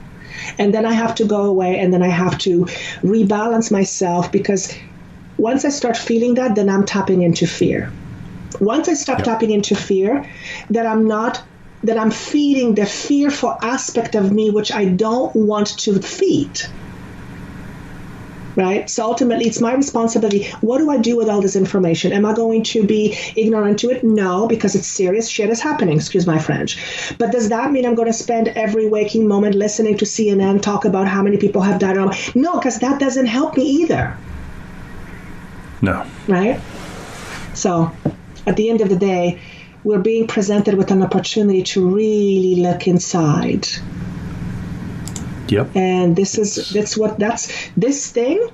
And then I have to go away, and then I have to rebalance myself, because once I start feeling that, then I'm tapping into fear. Once I stop tapping into fear, that I'm feeding the fearful aspect of me, which I don't want to feed. Right? So ultimately, it's my responsibility. What do I do with all this information? Am I going to be ignorant to it? No, because it's serious shit is happening, excuse my French. But does that mean I'm going to spend every waking moment listening to CNN talk about how many people have died? No, because that doesn't help me either. No. Right? So at the end of the day, we're being presented with an opportunity to really look inside. Yep. And this thing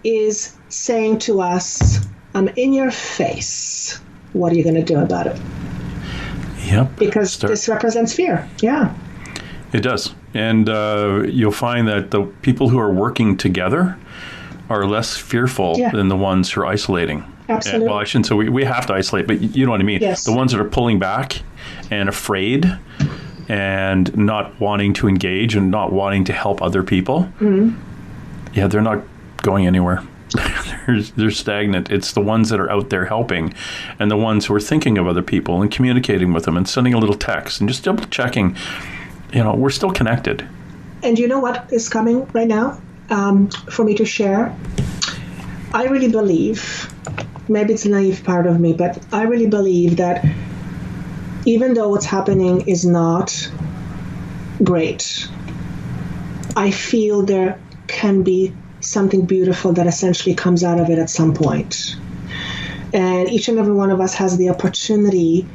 is saying to us, I'm in your face. What are you going to do about it? Yep. Because this represents fear. Yeah. It does. And you'll find that the people who are working together are less fearful than the ones who are isolating. Absolutely. Well, I shouldn't say we have to isolate, but you know what I mean. Yes. The ones that are pulling back and afraid and not wanting to engage and not wanting to help other people, they're not going anywhere. They're stagnant. It's the ones that are out there helping, and the ones who are thinking of other people and communicating with them and sending a little text and just double checking, we're still connected. And you know what is coming right now for me to share? I really believe, maybe it's a naive part of me, but I really believe that even though what's happening is not great, I feel there can be something beautiful that essentially comes out of it at some point. And each and every one of us has the opportunity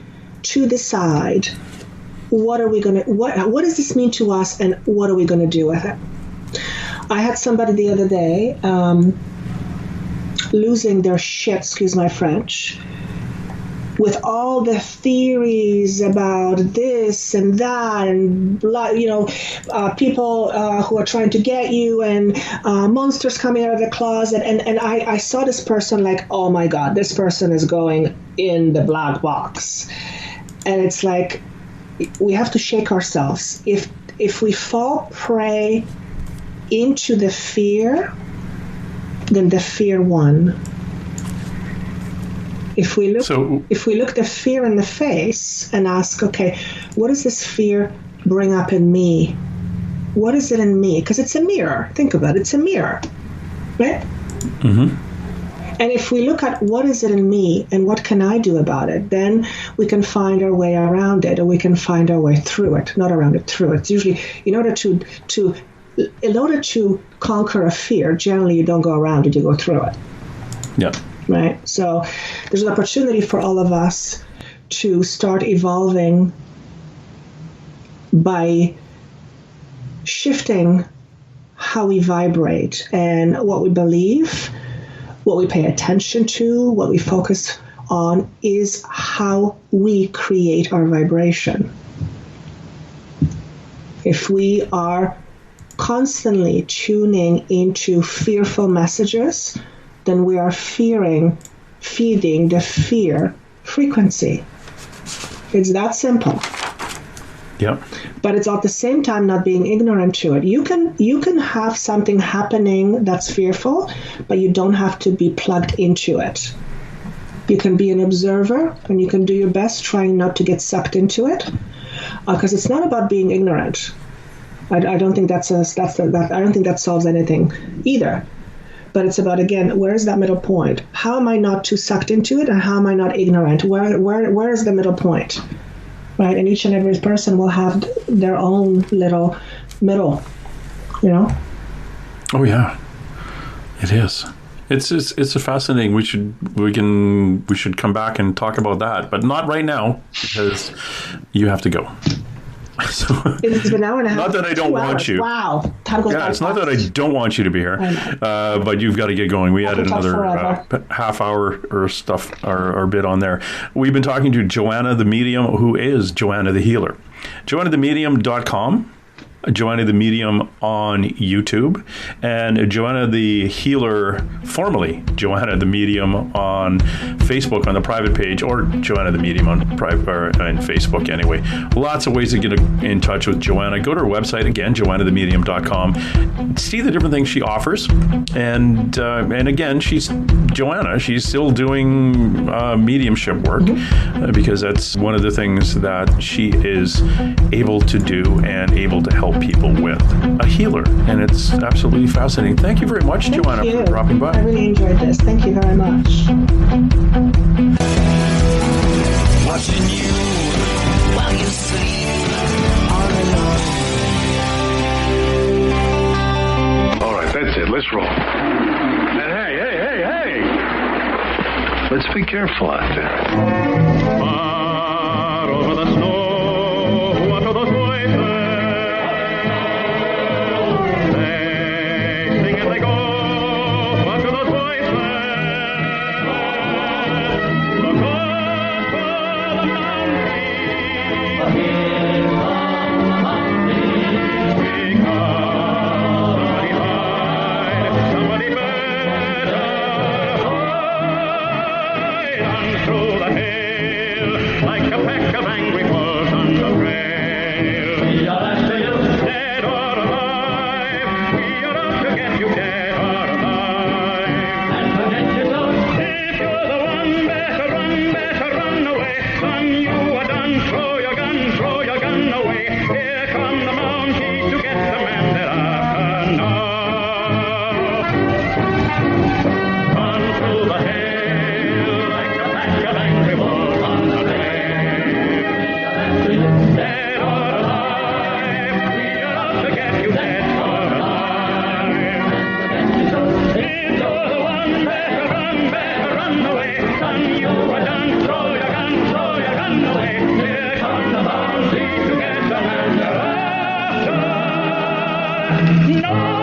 to decide what does this mean to us, and what are we going to do with it? I had somebody the other day losing their shit, excuse my French, with all the theories about this and that, and people who are trying to get you, and monsters coming out of the closet. And I saw this person like, oh my God, this person is going in the black box. And it's like, we have to shake ourselves. If we fall prey into the fear, then the fear won. If we look the fear in the face and ask, okay, what does this fear bring up in me? What is it in me? Because it's a mirror. Think about it. It's a mirror, right? Mm-hmm. And if we look at what is it in me and what can I do about it, then we can find our way around it, or we can find our way through it, not around it, through it. It's usually, in order to conquer a fear, generally you don't go around it, you go through it. Yeah. Right? So there's an opportunity for all of us to start evolving by shifting how we vibrate and what we believe, what we pay attention to, what we focus on is how we create our vibration. If we are constantly tuning into fearful messages, then we are feeding the fear frequency. It's that simple. Yeah. But it's at the same time not being ignorant to it. You can have something happening that's fearful, but you don't have to be plugged into it. You can be an observer, and you can do your best trying not to get sucked into it, because it's not about being ignorant. I don't think I don't think that solves anything either. But it's about, again, where is that middle point? How am I not too sucked into it, and how am I not ignorant? Where is the middle point? Right? And each and every person will have their own little middle, you know? Oh yeah, it is. It's a fascinating. We should come back and talk about that, but not right now because you have to go. So, it's been an hour and a half. Not that I don't want you. Wow. Time goes by it's not that I don't want you to be here, but you've got to get going. We added another half hour or stuff, our bit on there. We've been talking to Joanna the Medium, who is Joanna the Healer. JoannaTheMedium.com. Joanna the Medium on YouTube, and Joanna the Healer, formerly Joanna the Medium, on Facebook on the private page, or Joanna the Medium on private or on Facebook anyway. Lots of ways to get in touch with Joanna. Go to her website again, JoannaTheMedium.com. See the different things she offers, and again, she's Joanna. She's still doing mediumship work because that's one of the things that she is able to do and able to help people with, a healer, and it's absolutely fascinating. Thank you very much, Joanna, for dropping by. I really enjoyed this. Thank you very much. Watching you while you sleep all alone. All right, that's it. Let's roll. And hey! Let's be careful out there. Far over the snow, what are those voices? No!